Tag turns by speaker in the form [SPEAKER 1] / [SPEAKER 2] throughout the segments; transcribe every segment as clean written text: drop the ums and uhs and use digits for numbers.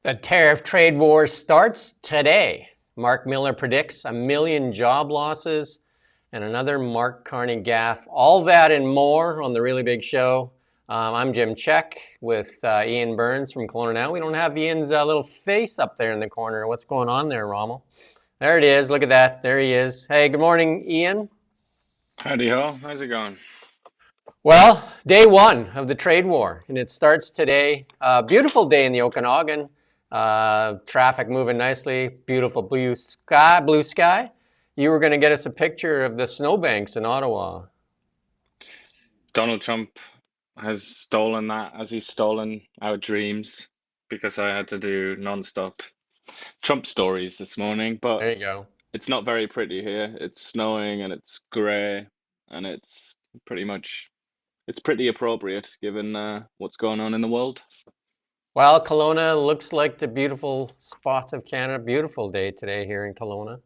[SPEAKER 1] The tariff trade war starts today. Mark Miller predicts 1 million job losses and another Mark Carney gaffe. All that and more on the Really Big Show. I'm Jim Check with Ian Burns from Kelowna Now. We don't have Ian's little face up there in the corner. What's going on there, Rommel? There it is. Look at that. There he is. Hey, good morning, Ian.
[SPEAKER 2] Howdy ho. How's it going?
[SPEAKER 1] Well, day one of the trade war, and it starts today. Beautiful day in the Okanagan. Traffic moving nicely. Beautiful blue sky. You were going to get us a picture of the snowbanks in Ottawa.
[SPEAKER 2] Donald Trump has stolen that, as he's stolen our dreams, because I had to do non-stop Trump stories this morning. But
[SPEAKER 1] There you go.
[SPEAKER 2] it's not very pretty here. It's snowing and it's grey, and it's pretty appropriate given what's going on in the world.
[SPEAKER 1] Well, Kelowna looks like the beautiful spot of Canada. Beautiful day today here in Kelowna.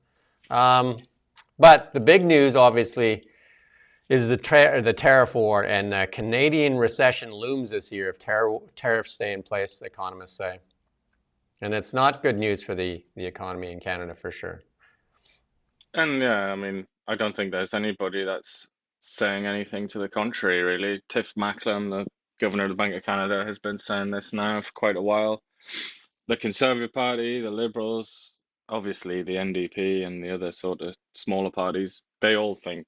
[SPEAKER 1] But the big news, obviously, is the tariff war, and the Canadian recession looms this year if tariffs stay in place, economists say. And it's not good news for the economy in Canada, for sure.
[SPEAKER 2] And yeah, I mean, I don't think there's anybody that's saying anything to the contrary, really. Tiff Macklem, the Governor of the Bank of Canada, has been saying this now for quite a while. The Conservative Party, the Liberals, obviously the NDP and the other sort of smaller parties, they all think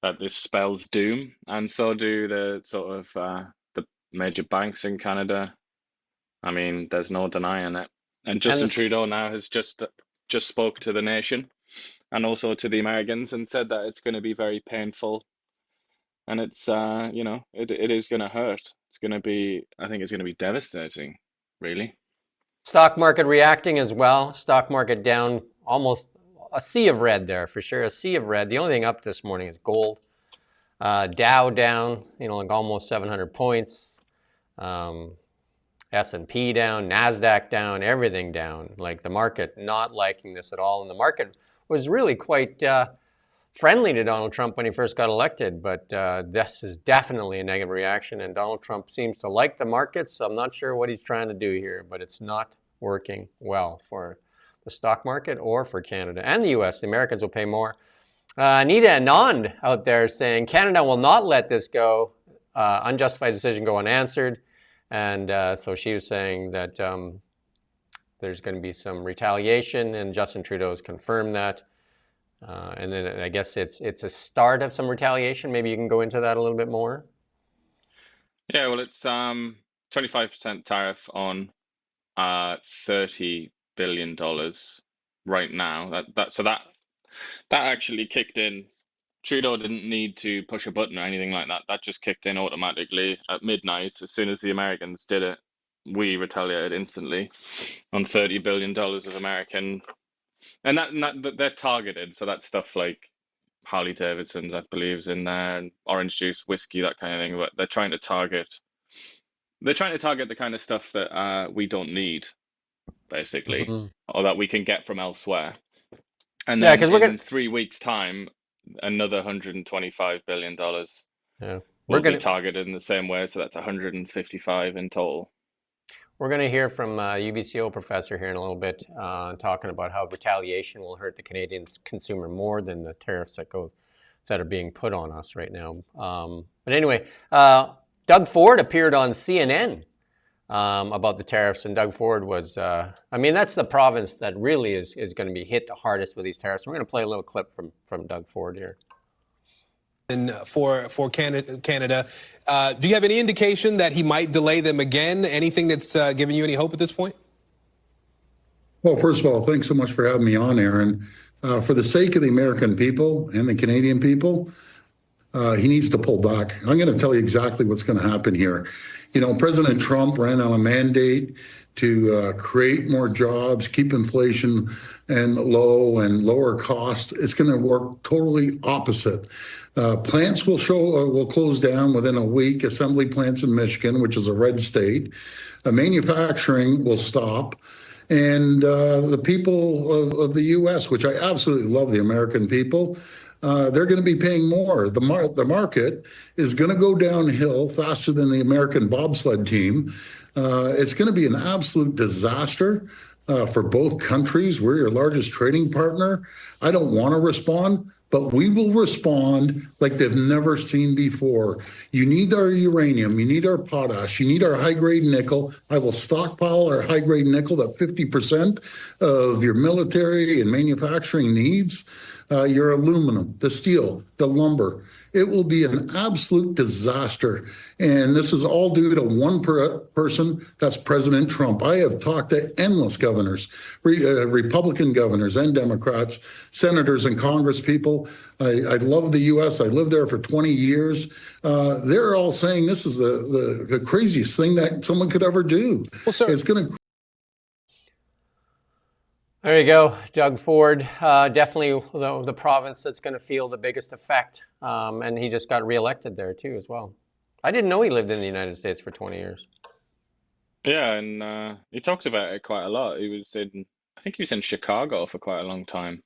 [SPEAKER 2] that this spells doom, and so do the sort of the major banks in Canada. I mean, there's no denying it. And Justin Trudeau now has just spoke to the nation and also to the Americans and said that it's going to be very painful, and it's it is going to hurt. I think it's going to be devastating, really.
[SPEAKER 1] Stock market reacting as well. Stock market down almost a sea of red there, for sure. A sea of red. The only thing up this morning is gold. Dow down, like almost 700 points. S&P down, NASDAQ down, everything down. Like the market not liking this at all. And the market was really quite friendly to Donald Trump when he first got elected. But this is definitely a negative reaction. And Donald Trump seems to like the markets. So I'm not sure what he's trying to do here, but it's not working well for the stock market or for Canada and the US. The Americans will pay more. Anita Anand out there saying Canada will not let this go, unjustified decision go unanswered. And so she was saying that there's going to be some retaliation, and Justin Trudeau has confirmed that. And then I guess it's a start of some retaliation. Maybe you can go into that a little bit more.
[SPEAKER 2] Yeah, well, it's 25% tariff on $30 billion right now. That actually kicked in. Trudeau didn't need to push a button or anything like that. That just kicked in automatically at midnight. As soon as the Americans did it, we retaliated instantly on $30 billion of American. And that they're targeted. So that's stuff like Harley Davidson's, I believe, is in there, and orange juice, whiskey, that kind of thing. But they're trying to target the kind of stuff that we don't need, basically, or that we can get from elsewhere. And then in 3 weeks' time, another $125 billion will be targeted in the same way. So that's 155 in total.
[SPEAKER 1] We're going to hear from UBCO professor here in a little bit, talking about how retaliation will hurt the Canadian consumer more than the tariffs that are being put on us right now. But anyway, Doug Ford appeared on CNN about the tariffs, and Doug Ford was, that's the province that really is going to be hit the hardest with these tariffs. We're going to play a little clip from Doug Ford here.
[SPEAKER 3] And for Canada, do you have any indication that he might delay them again? Anything that's giving you any hope at this point?
[SPEAKER 4] Well, first of all, thanks so much for having me on, Aaron. For the sake of the American people and the Canadian people, he needs to pull back. I'm going to tell you exactly what's going to happen here. President Trump ran on a mandate to create more jobs, keep inflation and low and lower cost. It's going to work totally opposite. Plants will close down within a week. Assembly plants in Michigan, which is a red state. Manufacturing will stop. And the people of the U.S., which I absolutely love, the American people, they're going to be paying more. The market is going to go downhill faster than the American bobsled team. It's going to be an absolute disaster for both countries. We're your largest trading partner. I don't want to respond, but we will respond like they've never seen before. You need our uranium, you need our potash, you need our high-grade nickel. I will stockpile our high-grade nickel, that 50% of your military and manufacturing needs, your aluminum, the steel, the lumber. It will be an absolute disaster. And this is all due to one person, that's President Trump. I have talked to endless governors, Republican governors and Democrats, senators and Congress people. I love the U.S. I lived there for 20 years. They're all saying this is the craziest thing that someone could ever do.
[SPEAKER 3] Well, sir,
[SPEAKER 4] It's going to.
[SPEAKER 1] There you go, Doug Ford. Definitely the province that's going to feel the biggest effect. And he just got reelected there too as well. I didn't know he lived in the United States for 20 years.
[SPEAKER 2] Yeah, and he talks about it quite a lot. I think he was in Chicago for quite a long time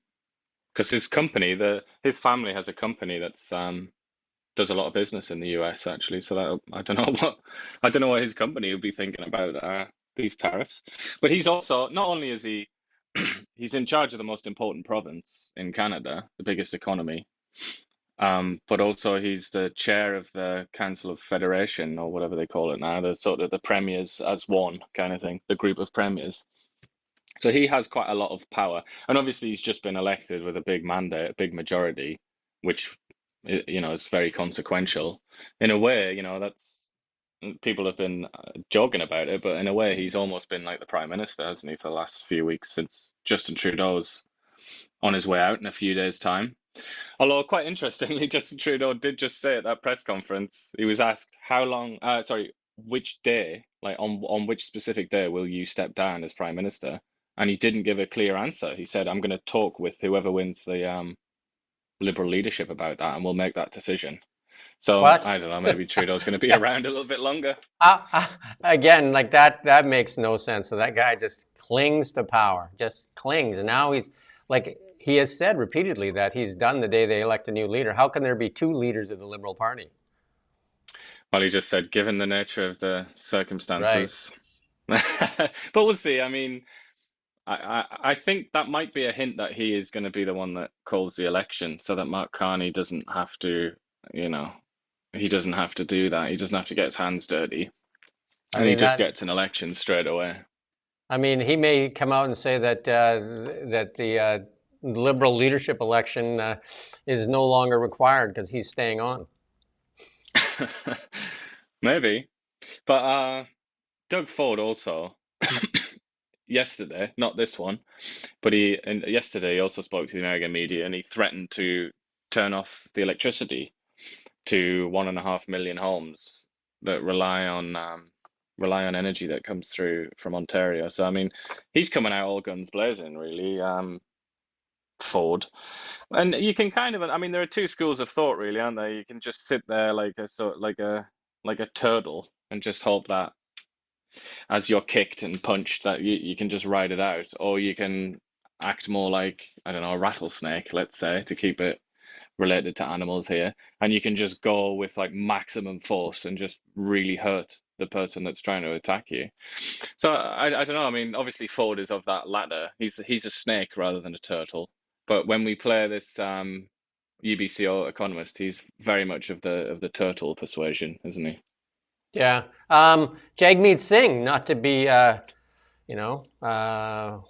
[SPEAKER 2] because his company, his family has a company that's does a lot of business in the US actually. So that I don't know what his company would be thinking about these tariffs. But he's also not only is he he's in charge of the most important province in Canada, the biggest economy, but also he's the chair of the Council of Federation or whatever they call it now, the sort of the premiers as one kind of thing, the group of premiers. So he has quite a lot of power, and obviously he's just been elected with a big mandate, a big majority, which is very consequential. In a way, that's people have been joking about it, but in a way he's almost been like the prime minister, hasn't he, for the last few weeks since Justin Trudeau's on his way out in a few days' time. Although quite interestingly, Justin Trudeau did just say at that press conference, he was asked which day, like on which specific day will you step down as prime minister? And he didn't give a clear answer. He said, I'm going to talk with whoever wins the Liberal leadership about that, and we'll make that decision. So
[SPEAKER 1] What?
[SPEAKER 2] I don't know, maybe Trudeau's going to be around a little bit longer.
[SPEAKER 1] Again, like that makes no sense. So that guy just clings to power, just clings. And now he's like, he has said repeatedly that he's done the day they elect a new leader. How can there be two leaders of the Liberal Party?
[SPEAKER 2] Well, he just said, given the nature of the
[SPEAKER 1] Right.
[SPEAKER 2] circumstances. But we'll see. I mean, I think that might be a hint that he is going to be the one that calls the election so that Mark Carney doesn't have to, he doesn't have to do that. He doesn't have to get his hands dirty. And he just gets an election straight away.
[SPEAKER 1] I mean, he may come out and say that the Liberal leadership election is no longer required because he's staying on.
[SPEAKER 2] Maybe. But Doug Ford also, yesterday, not this one, but yesterday he also spoke to the American media and he threatened to turn off the electricity to 1.5 million homes that rely on energy that comes through from Ontario. So I mean, he's coming out all guns blazing, really, Ford. And you can I mean, there are two schools of thought, really, aren't there? You can just sit there like a turtle and just hope that as you're kicked and punched that you can just ride it out, or you can act more like, I don't know, a rattlesnake, let's say, to keep it related to animals here, and you can just go with like maximum force and just really hurt the person that's trying to attack you. So I don't know. I mean, obviously Ford is of that latter. He's a snake rather than a turtle. But when we play this UBCO economist, he's very much of the turtle persuasion, isn't he?
[SPEAKER 1] Yeah. Jagmeet Singh, not to be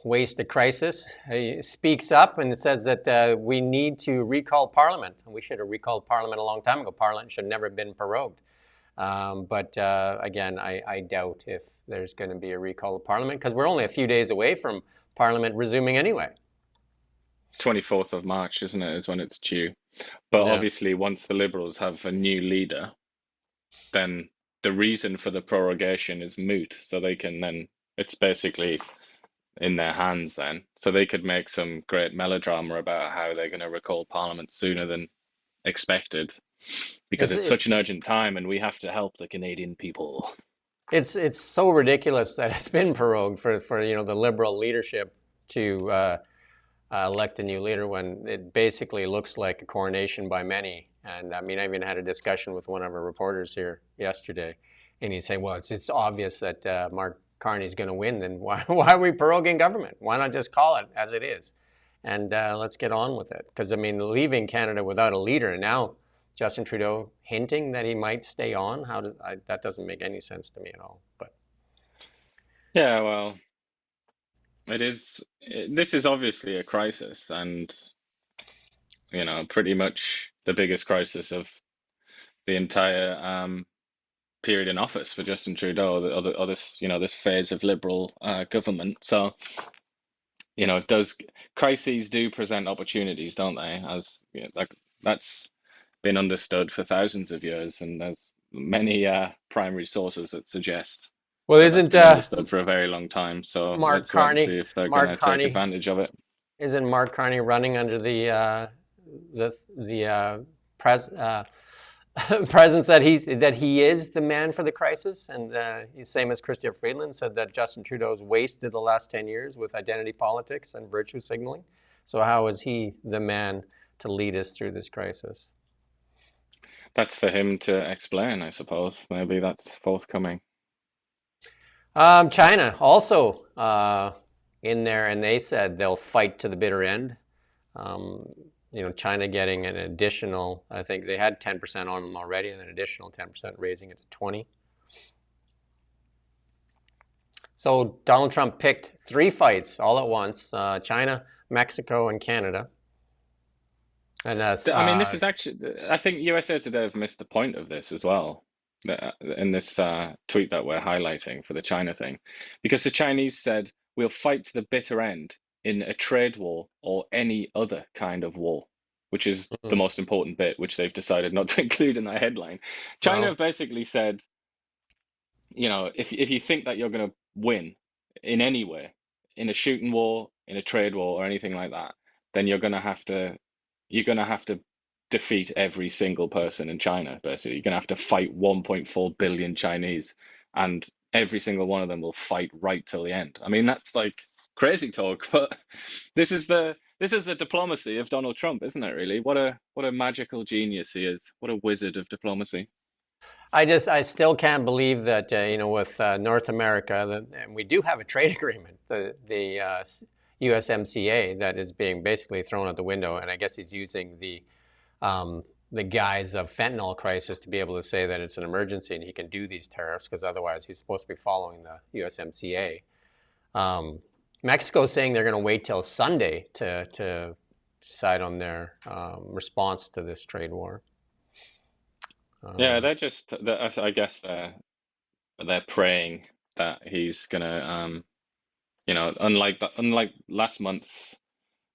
[SPEAKER 1] waste a crisis. He speaks up and says that we need to recall Parliament. We should have recalled Parliament a long time ago. Parliament should never have been prorogued. But again, I doubt if there's going to be a recall of Parliament because we're only a few days away from Parliament resuming anyway.
[SPEAKER 2] 24th of March, isn't it, is when it's due. But obviously, once the Liberals have a new leader, then the reason for the prorogation is moot. So they can then, it's basically in their hands then. So they could make some great melodrama about how they're going to recall Parliament sooner than expected because it's such an urgent time and we have to help the Canadian people.
[SPEAKER 1] It's so ridiculous that it's been prorogued for the Liberal leadership to elect a new leader when it basically looks like a coronation by many. And I mean, I even had a discussion with one of our reporters here yesterday. and you say, well, it's obvious that Mark Carney's going to win, then why are we proroguing government? Why not just call it as it is? And let's get on with it. Because, I mean, leaving Canada without a leader, and now Justin Trudeau hinting that he might stay on, that doesn't make any sense to me at all. But
[SPEAKER 2] Yeah, well, this is obviously a crisis, and pretty much the biggest crisis of the entire period in office for Justin Trudeau, or this phase of Liberal government. So, crises do present opportunities, don't they? As that's been understood for thousands of years, and there's many primary sources that suggest
[SPEAKER 1] well,
[SPEAKER 2] that that's
[SPEAKER 1] isn't
[SPEAKER 2] been understood for a very long time. So
[SPEAKER 1] Mark
[SPEAKER 2] let's wait and
[SPEAKER 1] Carney
[SPEAKER 2] see if they're going
[SPEAKER 1] Mark
[SPEAKER 2] to take
[SPEAKER 1] Carney
[SPEAKER 2] advantage of it.
[SPEAKER 1] isn't Mark Carney running under the presence that he is the man for the crisis, and he's same as Chrystia Freeland said that Justin Trudeau's wasted the last 10 years with identity politics and virtue signaling. So how is he the man to lead us through this crisis?
[SPEAKER 2] That's for him to explain, I suppose. Maybe that's forthcoming.
[SPEAKER 1] China also in there, and they said they'll fight to the bitter end. China getting an additional, I think they had 10% on them already, and an additional 10%, raising it to 20. So Donald Trump picked 3 fights all at once: China, Mexico, and Canada. And
[SPEAKER 2] I mean, this is actually, I think USA Today have missed the point of this as well, in this tweet that we're highlighting for the China thing, because the Chinese said, we'll fight to the bitter end in a trade war or any other kind of war, which is the most important bit, which they've decided not to include in their headline. China have basically said, if you think that you're going to win in any way, in a shooting war, in a trade war, or anything like that, then you're going to have to defeat every single person in China. Basically, you're going to have to fight 1.4 billion Chinese, and every single one of them will fight right till the end. I mean, that's like crazy talk, but this is the diplomacy of Donald Trump, isn't it? Really, what a magical genius he is! What a wizard of diplomacy.
[SPEAKER 1] I still can't believe that with North America, and we do have a trade agreement, the USMCA, that is being basically thrown out the window, and I guess he's using the guise of fentanyl crisis to be able to say that it's an emergency and he can do these tariffs, because otherwise he's supposed to be following the USMCA. Mexico's saying they're going to wait till Sunday to decide on their response to this trade war.
[SPEAKER 2] Yeah, I guess they're praying that he's gonna, unlike last month's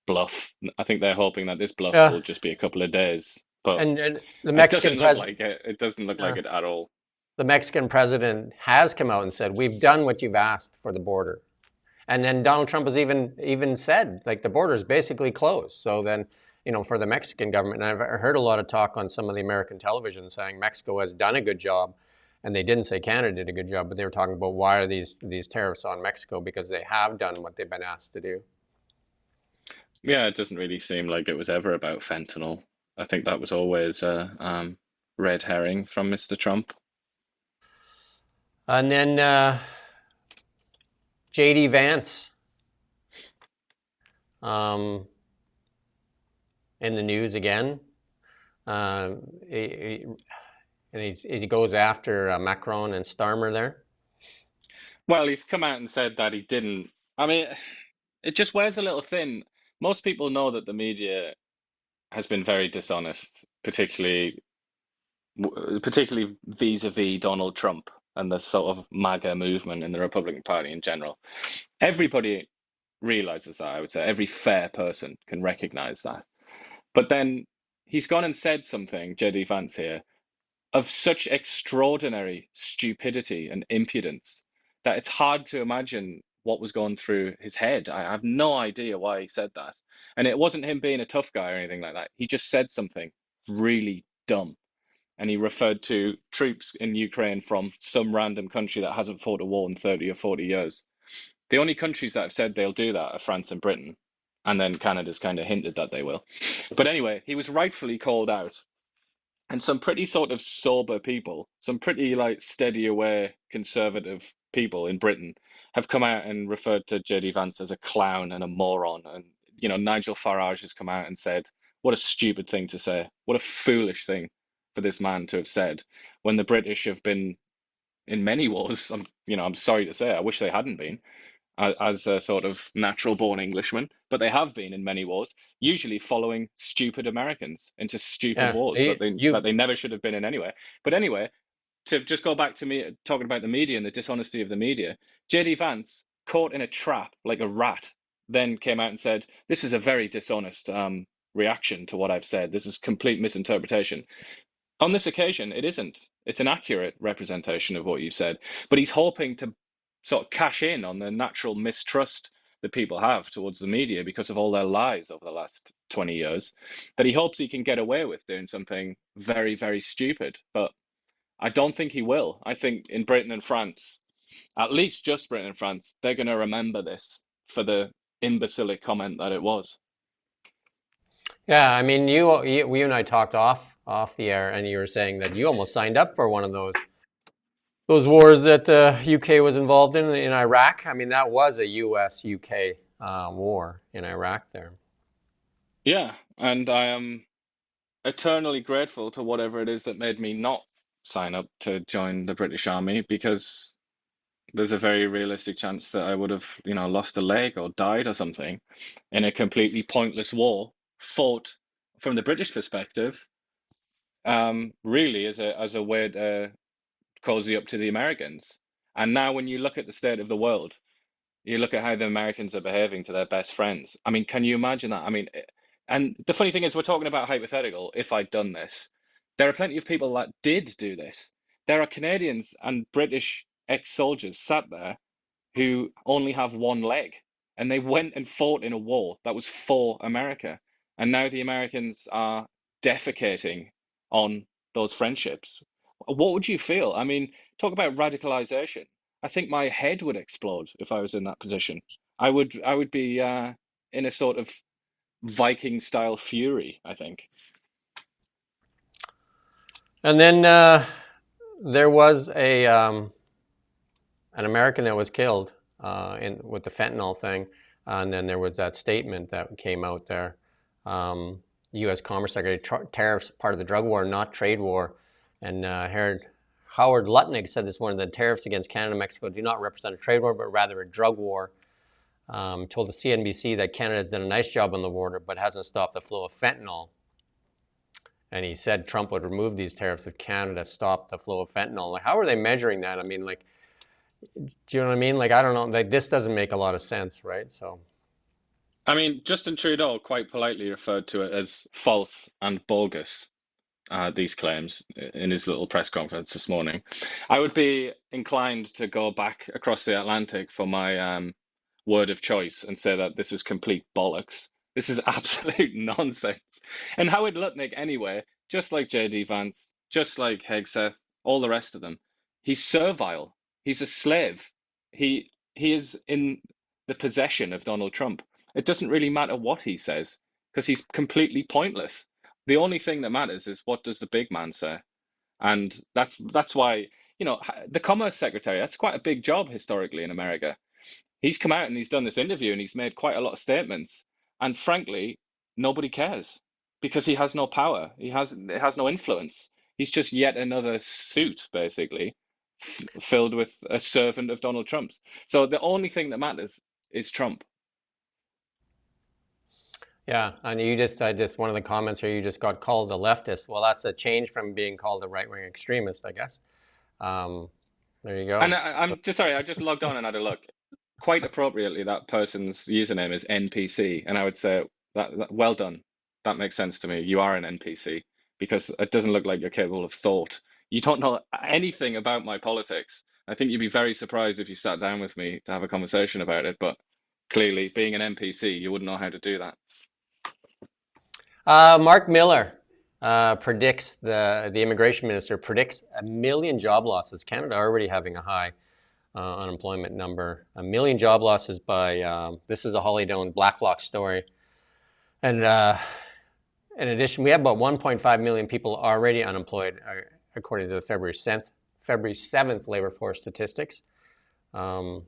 [SPEAKER 2] bluff. I think they're hoping that this bluff will just be a couple of days. But
[SPEAKER 1] and the Mexican president,
[SPEAKER 2] it doesn't look like it at all.
[SPEAKER 1] The Mexican president has come out and said, "We've done what you've asked for the border," and then Donald Trump has even said, like, the border is basically closed. So then, for the Mexican government, and I've heard a lot of talk on some of the American television saying Mexico has done a good job, and they didn't say Canada did a good job, but they were talking about why are these tariffs on Mexico, because they have done what they've been asked to do.
[SPEAKER 2] Yeah, it doesn't really seem like it was ever about fentanyl. I think that was always a red herring from Mr. Trump.
[SPEAKER 1] And then J.D. Vance in the news again. He goes after Macron and Starmer there.
[SPEAKER 2] Well, he's come out and said that he didn't. I mean, it just wears a little thin. Most people know that the media has been very dishonest, particularly vis-a-vis Donald Trump and the sort of MAGA movement in the Republican Party in general. Everybody realizes that, I would say. Every fair person can recognize that. But then he's gone and said something, J.D. Vance here, of such extraordinary stupidity and impudence that it's hard to imagine what was going through his head. I have no idea why he said that. And it wasn't him being a tough guy or anything like that. He just said something really dumb. And he referred to troops in Ukraine from some random country that hasn't fought a war in 30 or 40 years. The only countries that have said they'll do that are France and Britain. And then Canada's kind of hinted that they will. But anyway, he was rightfully called out And some pretty sort of sober people, some pretty like steady aware conservative people in Britain have come out and referred to JD Vance as a clown and a moron. And, Nigel Farage has come out and said, what a stupid thing to say. What a foolish thing for this man to have said when the British have been in many wars. I'm sorry to say, I wish they hadn't been as a sort of natural born Englishman, but they have been in many wars, usually following stupid Americans into stupid
[SPEAKER 1] Yeah,
[SPEAKER 2] wars that
[SPEAKER 1] you
[SPEAKER 2] they never should have been in anyway. But anyway, to just go back to me talking about the media and the dishonesty of the media, JD Vance, caught in a trap like a rat, then came out and said, "This is a very dishonest reaction to what I've said. This is complete misinterpretation." On this occasion, it isn't. It's an accurate representation of what you said, but he's hoping to sort of cash in on the natural mistrust that people have towards the media because of all their lies over the last 20 years, that he hopes he can get away with doing something very, very stupid. But I don't think he will. I think in Britain and France, at least just Britain and France, they're going to remember this for the imbecilic comment that it was.
[SPEAKER 1] Yeah, I mean, you and I talked off the air, and you were saying that you almost signed up for one of those wars that the UK was involved in Iraq. I mean, that was a US-UK war in Iraq there.
[SPEAKER 2] Yeah, and I am eternally grateful to whatever it is that made me not sign up to join the British Army, because there's a very realistic chance that I would have, lost a leg or died or something in a completely pointless war fought from the British perspective, really as a way to cozy up to the Americans. And now when you look at the state of the world, you look at how the Americans are behaving to their best friends. I mean, can you imagine that? I mean, and the funny thing is, we're talking about hypothetical, if I'd done this. There are plenty of people that did do this. There are Canadians and British ex-soldiers sat there who only have one leg, and they went and fought in a war that was for America. And now the Americans are defecating on those friendships. What would you feel? I mean, talk about radicalization. I think my head would explode if I was in that position. I would be in a sort of Viking style fury, I think.
[SPEAKER 1] And then there was an American that was killed with the fentanyl thing, and then there was that statement that came out there. U.S. Commerce Secretary, tariffs part of the drug war, not trade war. And Howard Lutnick said this morning that tariffs against Canada and Mexico do not represent a trade war, but rather a drug war. Told the CNBC that Canada has done a nice job on the border, but hasn't stopped the flow of fentanyl. And he said Trump would remove these tariffs if Canada stopped the flow of fentanyl. Like, how are they measuring that? I mean, like, do you know what I mean? Like, I don't know. Like, this doesn't make a lot of sense, right? So,
[SPEAKER 2] I mean, Justin Trudeau quite politely referred to it as false and bogus, these claims in his little press conference this morning. I would be inclined to go back across the Atlantic for my word of choice and say that this is complete bollocks. This is absolute nonsense. And Howard Lutnick, anyway, just like JD Vance, just like Hegseth, all the rest of them, he's servile. He's a slave. He is in the possession of Donald Trump. It doesn't really matter what he says because he's completely pointless. The only thing that matters is what does the big man say, and that's why the Commerce Secretary. That's quite a big job historically in America. He's come out and he's done this interview and he's made quite a lot of statements, and frankly, nobody cares because he has no power. He has no influence. He's just yet another suit, basically, filled with a servant of Donald Trump's. So the only thing that matters is Trump.
[SPEAKER 1] yeah. And one of the comments here, you just got called a leftist. Well, that's a change from being called a right-wing extremist, I guess. There you go.
[SPEAKER 2] And I'm just sorry, I just logged on and had a look. Quite appropriately, that person's username is NPC, and I would say that well done. That makes sense to me. You are an NPC because it doesn't look like you're capable of thought. You don't know anything about my politics. I think you'd be very surprised if you sat down with me to have a conversation about it, but clearly, being an NPC, you wouldn't know how to do that.
[SPEAKER 1] Mark Miller predicts, the immigration minister predicts 1 million job losses. Canada already having a high unemployment number. 1 million job losses by, this is a Holly Doan Blacklock story. And In addition, we have about 1.5 million people already unemployed, according to the February 7th labor force statistics. No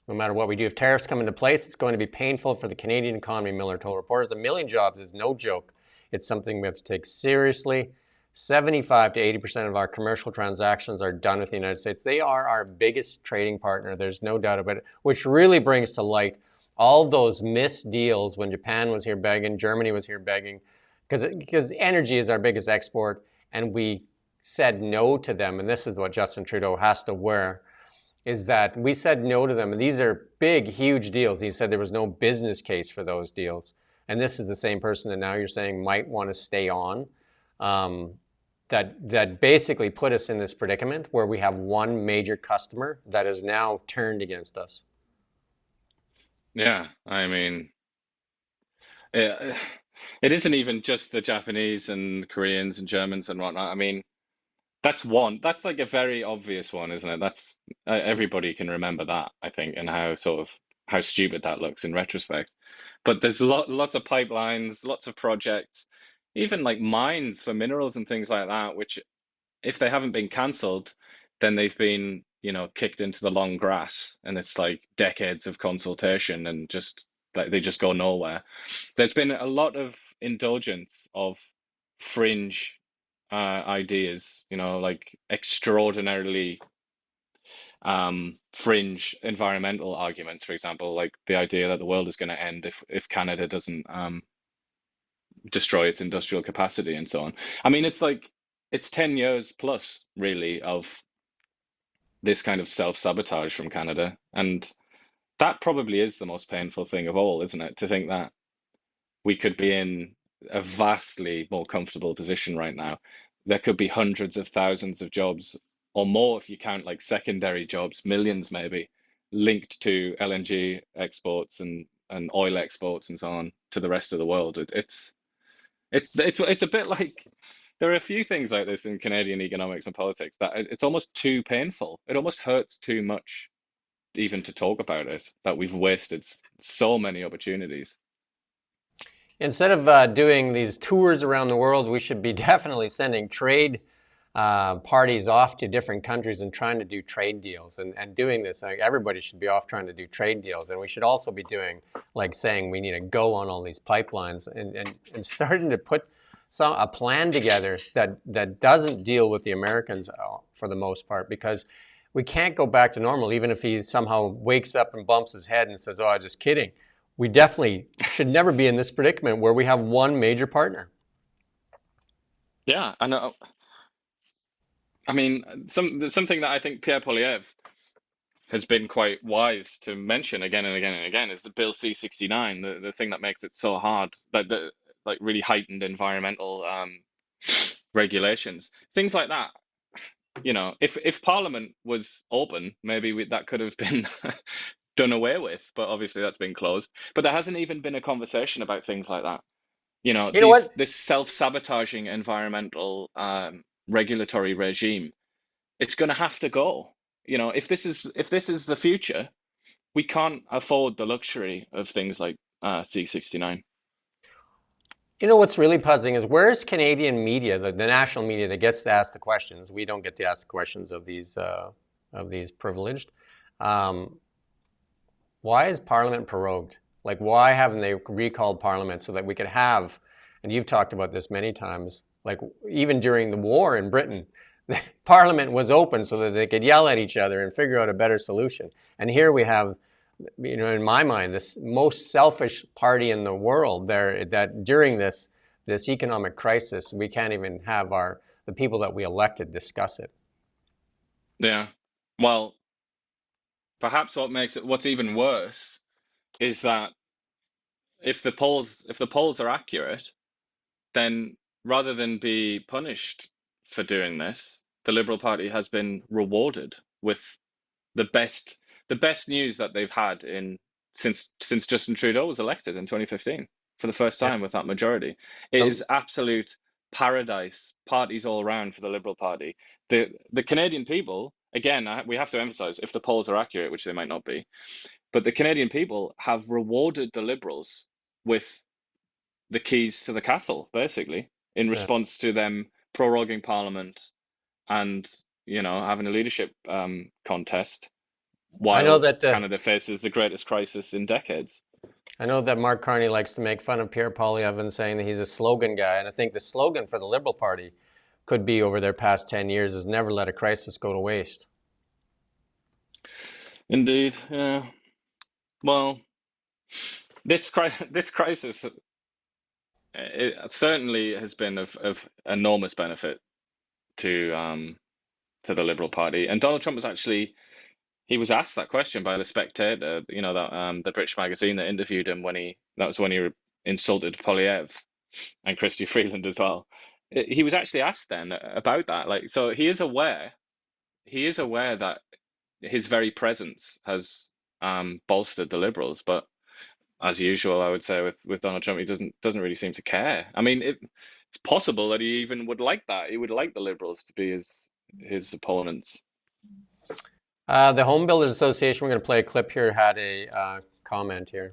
[SPEAKER 1] matter what we do, if tariffs come into place, it's going to be painful for the Canadian economy, Miller told reporters. 1 million jobs is no joke. It's something we have to take seriously. 75 to 80% of our commercial transactions are done with the United States. They are our biggest trading partner. There's no doubt about it, which really brings to light all those missed deals when Japan was here begging, Germany was here begging, because energy is our biggest export, and we said no to them. And this is what Justin Trudeau has to wear, is that we said no to them. And these are big, huge deals. He said there was no business case for those deals. And this is the same person that now you're saying might want to stay on. That basically put us in this predicament where we have one major customer that is now turned against us.
[SPEAKER 2] Yeah, I mean, it isn't even just the Japanese and Koreans and Germans and whatnot. I mean, that's like a very obvious one, isn't it? That's everybody can remember that, I think, and how stupid that looks in retrospect. But there's lots of pipelines, lots of projects, even like mines for minerals and things like that, which if they haven't been cancelled, then they've been, kicked into the long grass, and it's like decades of consultation and just like they just go nowhere. There's been a lot of indulgence of fringe ideas, like extraordinarily fringe environmental arguments, for example, like the idea that the world is going to end if Canada doesn't destroy its industrial capacity and so on. I mean, it's 10 years plus really of this kind of self-sabotage from Canada, and that probably is the most painful thing of all, isn't it? To think that we could be in a vastly more comfortable position right now. There could be hundreds of thousands of jobs or more if you count like secondary jobs, millions maybe, linked to LNG exports and oil exports and so on to the rest of the world. It's a bit like there are a few things like this in Canadian economics and politics that it's almost too painful. It almost hurts too much even to talk about it, that we've wasted so many opportunities.
[SPEAKER 1] Instead of doing these tours around the world, we should be definitely sending trade parties off to different countries and trying to do trade deals and doing this. Like, everybody should be off trying to do trade deals. And we should also be doing, like saying we need to go on all these pipelines and starting to put a plan together that doesn't deal with the Americans for the most part, because we can't go back to normal, even if he somehow wakes up and bumps his head and says, oh, I'm just kidding. We definitely should never be in this predicament where we have one major partner.
[SPEAKER 2] Yeah, I know. I mean, something that I think Pierre Poilievre has been quite wise to mention again and again and again is the Bill C-69, the thing that makes it so hard, the like really heightened environmental regulations, things like that. If Parliament was open, maybe that could have been done away with, but obviously that's been closed. But there hasn't even been a conversation about things like that.
[SPEAKER 1] You know what?
[SPEAKER 2] This self-sabotaging environmental regulatory regime, it's going to have to go. If this is the future, we can't afford the luxury of things like C-69.
[SPEAKER 1] You know what's really puzzling is, where's Canadian media, the national media that gets to ask the questions? We don't get to ask the questions of these privileged. Why is Parliament prorogued? Like, why haven't they recalled Parliament so that we could have, and you've talked about this many times, like even during the war in Britain, Parliament was open so that they could yell at each other and figure out a better solution. And here we have, in my mind, this most selfish party in the world there, that during this economic crisis, we can't even have the people that we elected discuss it.
[SPEAKER 2] Yeah. Well, perhaps what's even worse is that if the polls are accurate, then rather than be punished for doing this, the Liberal Party has been rewarded with the best news that they've had since Justin Trudeau was elected in 2015 for the first time with that majority. It is absolute paradise, parties all around for the Liberal Party. The Canadian people, again, we have to emphasize, if the polls are accurate, which they might not be, but the Canadian people have rewarded the Liberals with the keys to the castle, basically, in
[SPEAKER 1] Yeah.
[SPEAKER 2] response to them proroguing Parliament and, having a leadership contest
[SPEAKER 1] I know
[SPEAKER 2] while
[SPEAKER 1] that
[SPEAKER 2] Canada faces the greatest crisis in decades.
[SPEAKER 1] I know that Mark Carney likes to make fun of Pierre Poilievre, saying that he's a slogan guy, and I think the slogan for the Liberal Party could be over their past 10 years is never let a crisis go to waste.
[SPEAKER 2] Indeed, yeah. Well, this crisis it certainly has been of enormous benefit to the Liberal Party. And Donald Trump he was asked that question by The Spectator, that the British magazine that interviewed him that was when he insulted Poilievre and Christy Freeland as well. He was actually asked then about that. Like, so he is aware that his very presence has bolstered the Liberals, but as usual, I would say with Donald Trump, he doesn't really seem to care. I mean, it's possible that he even would like that. He would like the Liberals to be his opponents.
[SPEAKER 1] The Home Builders Association, we're going to play a clip here, had a comment here.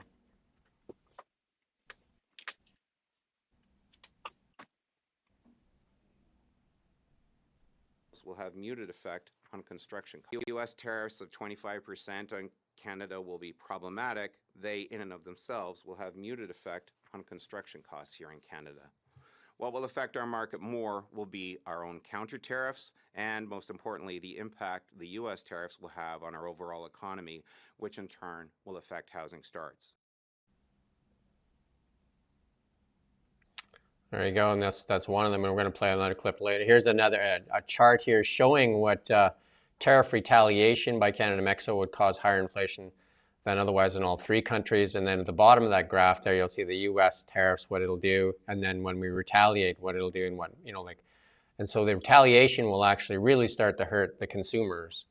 [SPEAKER 5] Will have muted effect on construction costs. U.S. tariffs of 25% on Canada will be problematic. They, in and of themselves, will have muted effect on construction costs here in Canada. What will affect our market more will be our own counter tariffs and, most importantly, the impact the U.S. tariffs will have on our overall economy, which in turn will affect housing starts.
[SPEAKER 1] There you go, and that's one of them, and we're going to play another clip later. Here's another a chart here showing what tariff retaliation by Canada and Mexico would cause higher inflation than otherwise in all three countries. And then at the bottom of that graph there, you'll see the U.S. tariffs, what it'll do, and then when we retaliate, what it'll do, and what, and so the retaliation will actually really start to hurt the consumers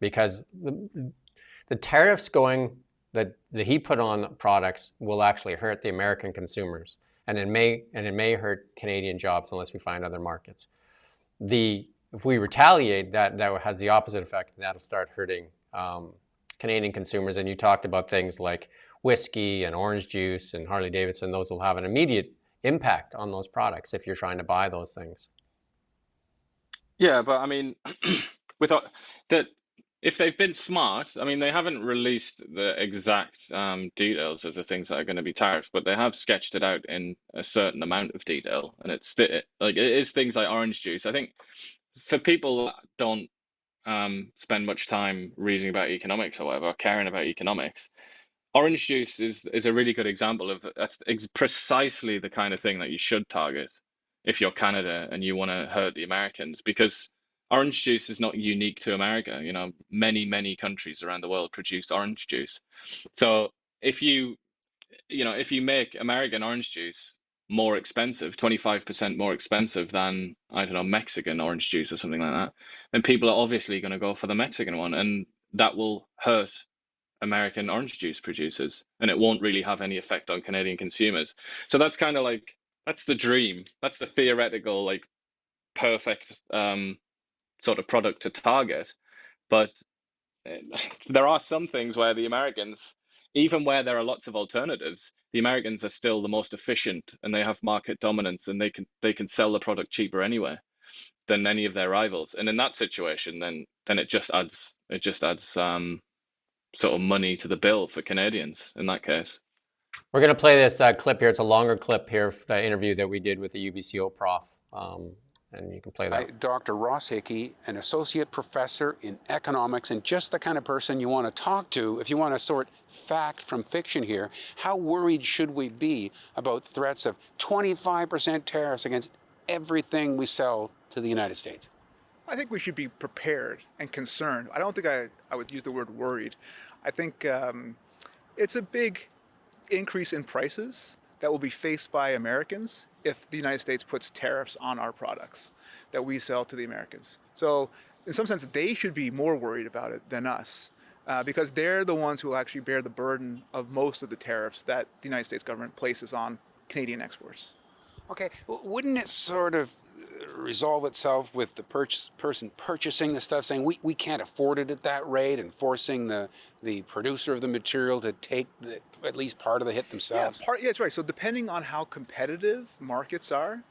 [SPEAKER 1] because the tariffs that he put on products will actually hurt the American consumers. And it may hurt Canadian jobs unless we find other markets. If we retaliate, that has the opposite effect, and that'll start hurting Canadian consumers. And you talked about things like whiskey and orange juice and Harley Davidson. Those will have an immediate impact on those products if you're trying to buy those things.
[SPEAKER 2] Yeah, but I mean, if they've been smart, I mean, they haven't released the exact details of the things that are going to be tariffed, but they have sketched it out in a certain amount of detail, and it is things like orange juice. I think for people that don't spend much time reading about economics or whatever, or caring about economics, orange juice is a really good example of that's precisely the kind of thing that you should target if you're Canada and you want to hurt the Americans, because orange juice is not unique to America. Many countries around the world produce orange juice. So if you make American orange juice more expensive, 25% more expensive than, I don't know, Mexican orange juice or something like that, then people are obviously going to go for the Mexican one, and that will hurt American orange juice producers, and it won't really have any effect on Canadian consumers. So that's kind of like, that's the dream. That's the theoretical, like, perfect sort of product to target. But there are some things where the Americans, even where there are lots of alternatives, the Americans are still the most efficient, and they have market dominance, and they can sell the product cheaper anyway than any of their rivals. And in that situation, then it just adds sort of money to the bill for Canadians in that case.
[SPEAKER 1] We're going to play this clip here. It's a longer clip here, the interview that we did with the UBCO prof. And you can play that.
[SPEAKER 6] Dr. Ross Hickey, an associate professor in economics, and just the kind of person you want to talk to if you want to sort fact from fiction here. How worried should we be about threats of 25% tariffs against everything we sell to the United States?
[SPEAKER 7] I think we should be prepared and concerned. I don't think I would use the word worried. I think it's a big increase in prices that will be faced by Americans if the United States puts tariffs on our products that we sell to the Americans. So in some sense, they should be more worried about it than us because they're the ones who will actually bear the burden of most of the tariffs that the United States government places on Canadian exports.
[SPEAKER 6] Okay, wouldn't it sort of resolve itself with the person purchasing the stuff saying we can't afford it at that rate, and forcing the producer of the material to take at least part of the hit themselves?
[SPEAKER 7] Yeah, that's right. So depending on how competitive markets are,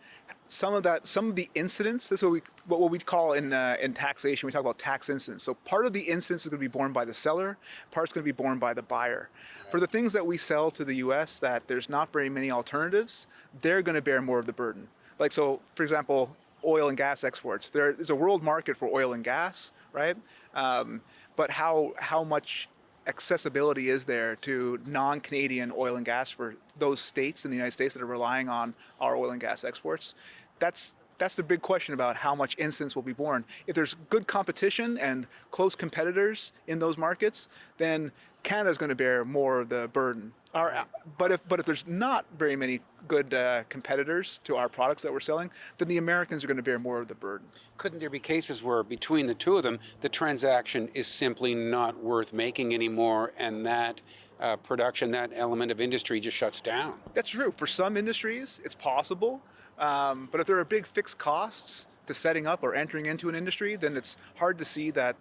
[SPEAKER 7] some of the incidents. This is what we call in taxation. We talk about tax incidents. So part of the incidence is going to be borne by the seller. Part's going to be borne by the buyer. For the things that we sell to the U.S. that there's not very many alternatives, they're going to bear more of the burden. Like, so, for example, oil and gas exports. There's a world market for oil and gas, right? But how much accessibility is there to non-Canadian oil and gas for those states in the United States that are relying on our oil and gas exports? That's the big question about how much incidence will be borne. If there's good competition and close competitors in those markets, then Canada's going to bear more of the burden. But if there's not very many good competitors to our products that we're selling, then the Americans are going to bear more of the burden.
[SPEAKER 6] Couldn't there be cases where between the two of them, the transaction is simply not worth making anymore, and that production, that element of industry just shuts down?
[SPEAKER 7] That's true. For some industries, it's possible. But if there are big fixed costs to setting up or entering into an industry, then it's hard to see that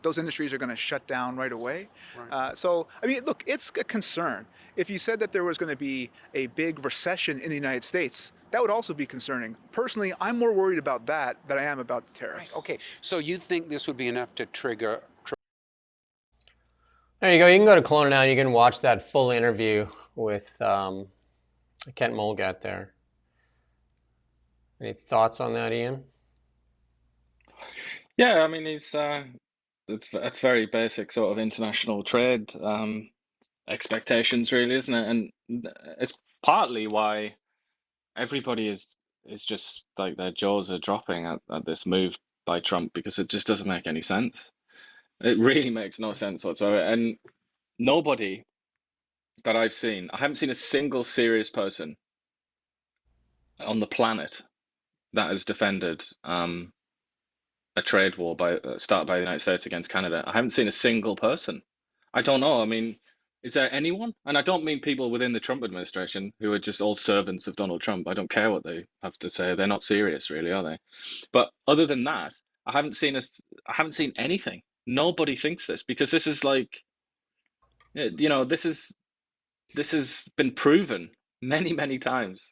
[SPEAKER 7] those industries are going to shut down right away.
[SPEAKER 6] Right.
[SPEAKER 7] So, I mean, look, it's a concern. If you said that there was going to be a big recession in the United States, that would also be concerning. Personally, I'm more worried about that than I am about the tariffs.
[SPEAKER 6] Right. Okay, so you think this would be enough to trigger?
[SPEAKER 1] There you go. You can go to Kelowna now. You can watch that full interview with Kent Mulgat there. Any thoughts on that, Ian?
[SPEAKER 2] Yeah, I mean, it's very basic sort of international trade expectations, really, isn't it? And it's partly why everybody is just like their jaws are dropping at this move by Trump, because it just doesn't make any sense. It really makes no sense whatsoever. And nobody that I've seen, I haven't seen a single serious person on the planet that has defended a trade war started by the United States against Canada. I haven't seen a single person. I don't know. I mean, is there anyone? And I don't mean people within the Trump administration who are just all servants of Donald Trump. I don't care what they have to say. They're not serious, really, are they? But other than that, I haven't seen anything. Nobody thinks this, because this is like, this has been proven many, many times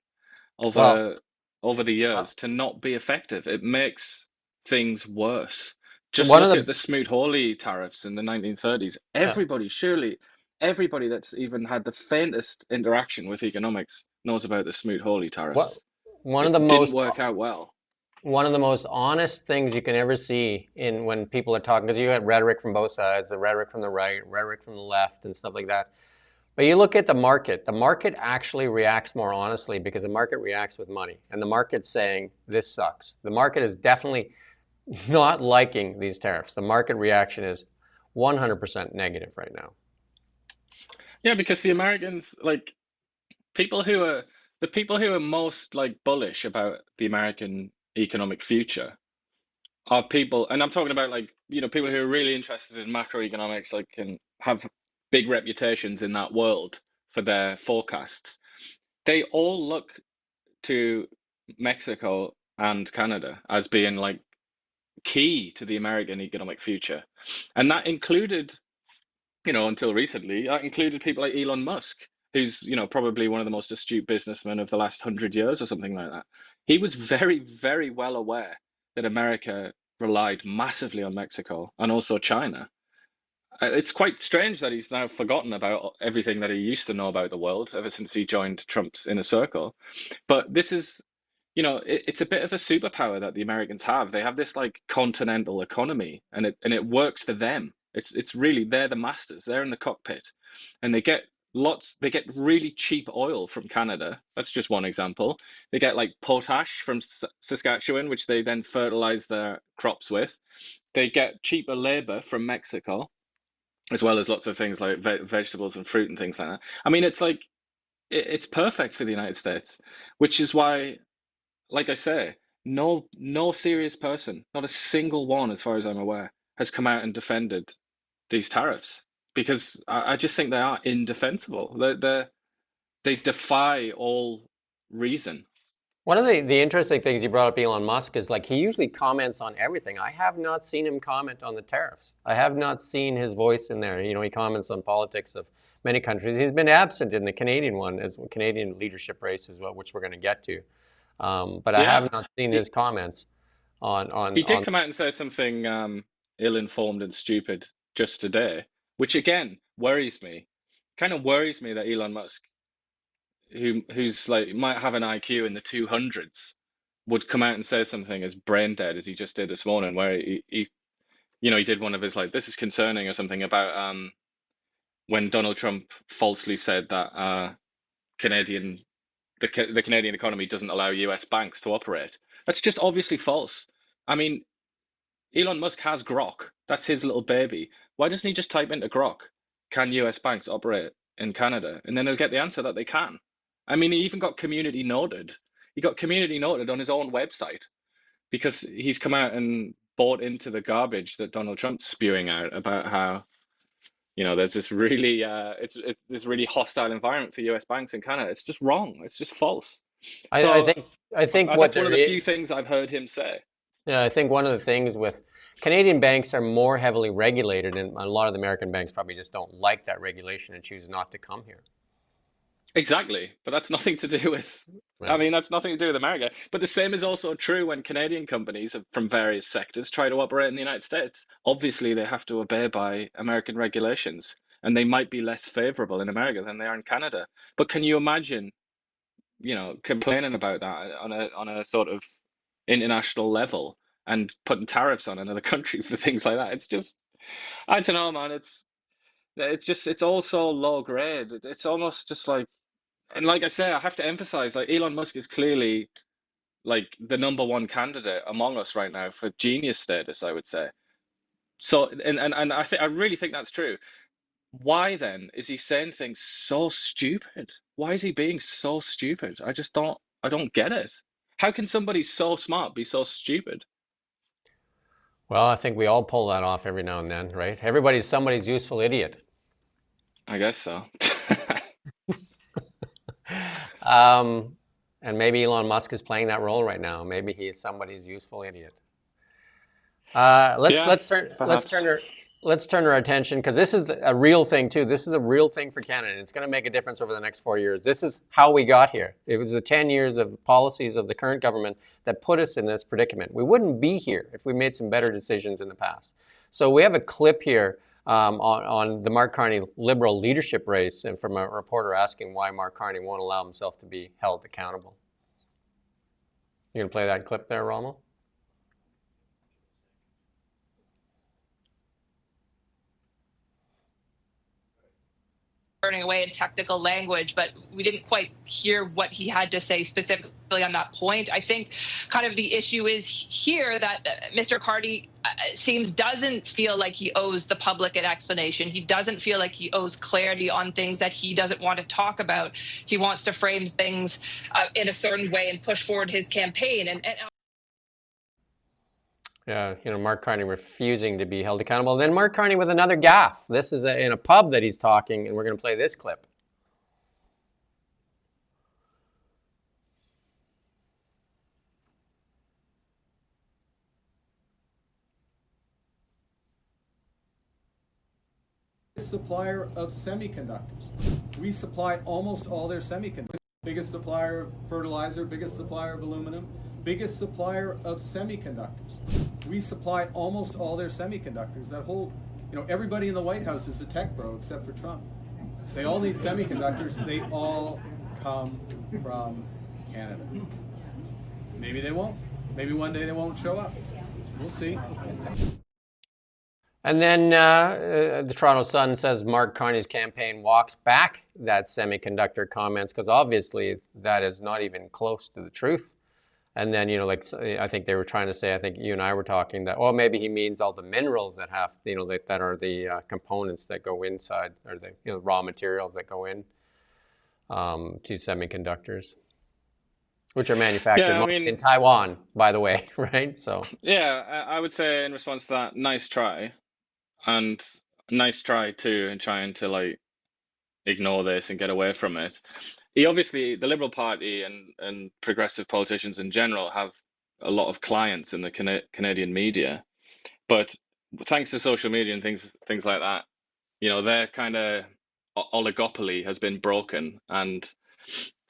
[SPEAKER 1] Well,
[SPEAKER 2] over the years to not be effective. It makes things worse.
[SPEAKER 1] so
[SPEAKER 2] Just
[SPEAKER 1] one of
[SPEAKER 2] look at
[SPEAKER 1] the
[SPEAKER 2] the Smoot-Hawley tariffs in the 1930s. Everybody that's even had the faintest interaction with economics knows about the Smoot-Hawley
[SPEAKER 1] what
[SPEAKER 2] tariffs.
[SPEAKER 1] one of
[SPEAKER 2] It
[SPEAKER 1] the
[SPEAKER 2] didn't
[SPEAKER 1] most
[SPEAKER 2] work out well.
[SPEAKER 1] one of the most honest things you can ever see in when people are talking, because you had rhetoric from both sides, the rhetoric from the right, rhetoric from the left, and stuff like that. But you look at the market actually reacts more honestly, because the market reacts with money, and the market's saying this sucks. The market is definitely not liking these tariffs. The market reaction is 100% negative right now.
[SPEAKER 2] Yeah, because the Americans, like the people who are most like bullish about the American economic future are people, and I'm talking about like, people who are really interested in macroeconomics, like, and have big reputations in that world for their forecasts. They all look to Mexico and Canada as being like key to the American economic future. And that included, until recently, that included people like Elon Musk, who's, probably one of the most astute businessmen of the last 100 years or something like that. He was very, very well aware that America relied massively on Mexico and also China. It's quite strange that he's now forgotten about everything that he used to know about the world ever since he joined Trump's inner circle. But this is, it's a bit of a superpower that the Americans have. They have this like continental economy, and it works for them. It's really, they're the masters. They're in the cockpit, and they get really cheap oil from Canada. That's just one example. They get like potash from Saskatchewan, which they then fertilize their crops with. They get cheaper labor from Mexico, as well as lots of things like vegetables and fruit and things like that. I mean, it's like it's perfect for the United States, which is why, like I say, no serious person, not a single one, as far as I'm aware, has come out and defended these tariffs, because I just think they are indefensible. They defy all reason.
[SPEAKER 1] One of the interesting things you brought up, Elon Musk, is like he usually comments on everything. I have not seen him comment on the tariffs. I have not seen his voice in there. You know, he comments on politics of many countries. He's been absent in the Canadian one, as Canadian leadership race as well, which we're going to get to. But I
[SPEAKER 2] Yeah,
[SPEAKER 1] have not seen
[SPEAKER 2] he,
[SPEAKER 1] his comments
[SPEAKER 2] he did
[SPEAKER 1] on.
[SPEAKER 2] come out and say something ill-informed and stupid just today, which again worries me. Kind of worries me that Elon Musk, who's like might have an IQ in the 200s, would come out and say something as brain dead as he just did this morning, where he you know, he did one of his like, this is concerning or something about when Donald Trump falsely said that Canadian the Canadian economy doesn't allow US banks to operate. That's just obviously false. I mean, Elon Musk has Grok. That's his little baby. Why doesn't he just type into Grok, can US banks operate in Canada? And then he'll get the answer that they can. I mean, he even got community noted. He got community noted on his own website because he's come out and bought into the garbage that Donald Trump's spewing out about how, you know, there's this really it's this really hostile environment for US banks in Canada. It's just wrong. It's just false.
[SPEAKER 1] I
[SPEAKER 2] So
[SPEAKER 1] think what
[SPEAKER 2] that's one of
[SPEAKER 1] there
[SPEAKER 2] the
[SPEAKER 1] is.
[SPEAKER 2] few things I've heard him say.
[SPEAKER 1] Yeah, I think one of the things with Canadian banks are more heavily regulated, and a lot of the American banks probably just don't like that regulation and choose not to come here.
[SPEAKER 2] Exactly, but that's nothing to do with, I
[SPEAKER 1] Right.
[SPEAKER 2] mean, that's nothing to do with America. But the same is also true when Canadian companies from various sectors try to operate in the United States. Obviously, they have to obey by American regulations, and they might be less favorable in America than they are in Canada. But can you imagine, you know, complaining about that on a sort of international level and putting tariffs on another country for things like that? It's just, I don't know, man. It's just it's all so low grade. It's almost just like, and like I say, I have to emphasize, like Elon Musk is clearly like the number one candidate among us right now for genius status, I would say. So, and I really think that's true. Why then is he saying things so stupid? Why is he being so stupid? I don't get it. How can somebody so smart be so stupid?
[SPEAKER 1] Well, I think we all pull that off every now and then, right? Everybody's somebody's useful idiot.
[SPEAKER 2] I guess so.
[SPEAKER 1] And maybe Elon Musk is playing that role right now. Maybe he is somebody's useful idiot. Let's
[SPEAKER 2] Yeah,
[SPEAKER 1] let's
[SPEAKER 2] perhaps.
[SPEAKER 1] turn our attention, because this is a real thing too. This is a real thing for Canada. It's going to make a difference over the next 4 years. This is how we got here. It was the 10 years of policies of the current government that put us in this predicament. We wouldn't be here if we made some better decisions in the past. So we have a clip here on the Mark Carney Liberal leadership race, and from a reporter asking why Mark Carney won't allow himself to be held accountable. You gonna play that clip there, Rommel?
[SPEAKER 8] turning away in technical language, but we didn't quite hear what he had to say specifically on that point. I think kind of the issue is here that Mr. Carney doesn't feel like he owes the public an explanation. He doesn't feel like he owes clarity on things that he doesn't want to talk about. He wants to frame things in a certain way and push forward his campaign. And
[SPEAKER 1] Yeah, you know, Mark Carney refusing to be held accountable. And then Mark Carney with another gaffe. This is in a pub that he's talking, and we're going to play this clip.
[SPEAKER 9] Supplier of semiconductors. We supply almost all their semiconductors. Biggest supplier of fertilizer, biggest supplier of aluminum, biggest supplier of semiconductors. We supply almost all their semiconductors. That whole, you know, everybody in the White House is a tech bro except for Trump. They all need semiconductors. They all come from Canada. Maybe they won't. Maybe one day they won't show up. We'll see.
[SPEAKER 1] And then the Toronto Sun says Mark Carney's campaign walks back that semiconductor comments, because obviously that is not even close to the truth. And then, you know, like I think they were trying to say, I think you and I were talking that, oh, maybe he means all the minerals that have, you know, that are the components that go inside, or the, you know, raw materials that go in to semiconductors, which are manufactured in Taiwan, by the way, right? So
[SPEAKER 2] yeah, I would say in response to that, nice try. And nice try too in trying to like ignore this and get away from it. he obviously, the Liberal Party and progressive politicians in general have a lot of clients in the Canadian media, but thanks to social media and things like that, you know, their kind of oligopoly has been broken, and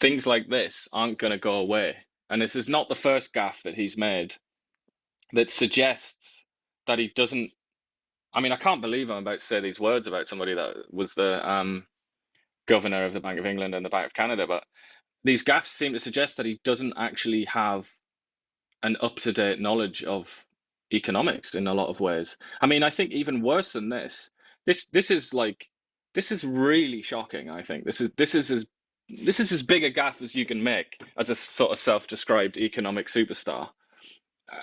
[SPEAKER 2] things like this aren't going to go away. And this is not the first gaffe that he's made that suggests that he doesn't. I mean, I can't believe I'm about to say these words about somebody that was the governor of the Bank of England and the Bank of Canada, but these gaffes seem to suggest that he doesn't actually have an up-to-date knowledge of economics in a lot of ways. I mean, I think even worse than this, this is really shocking. I think this is as big a gaffe as you can make as a sort of self-described economic superstar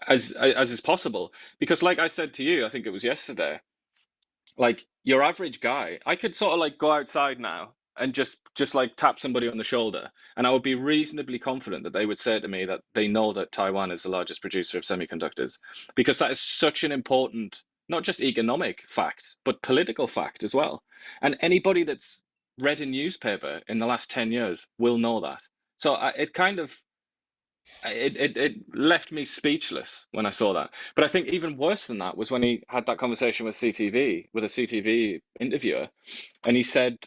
[SPEAKER 2] as is possible. Because like I said to you, I think it was yesterday, like your average guy, I could sort of like go outside now and just like tap somebody on the shoulder, and I would be reasonably confident that they would say to me that they know that Taiwan is the largest producer of semiconductors, because that is such an important, not just economic fact, but political fact as well. And anybody that's read a newspaper in the last 10 years will know that. So it kind of it left me speechless when I saw that. But I think even worse than that was when he had that conversation with CTV, with a CTV interviewer, and he said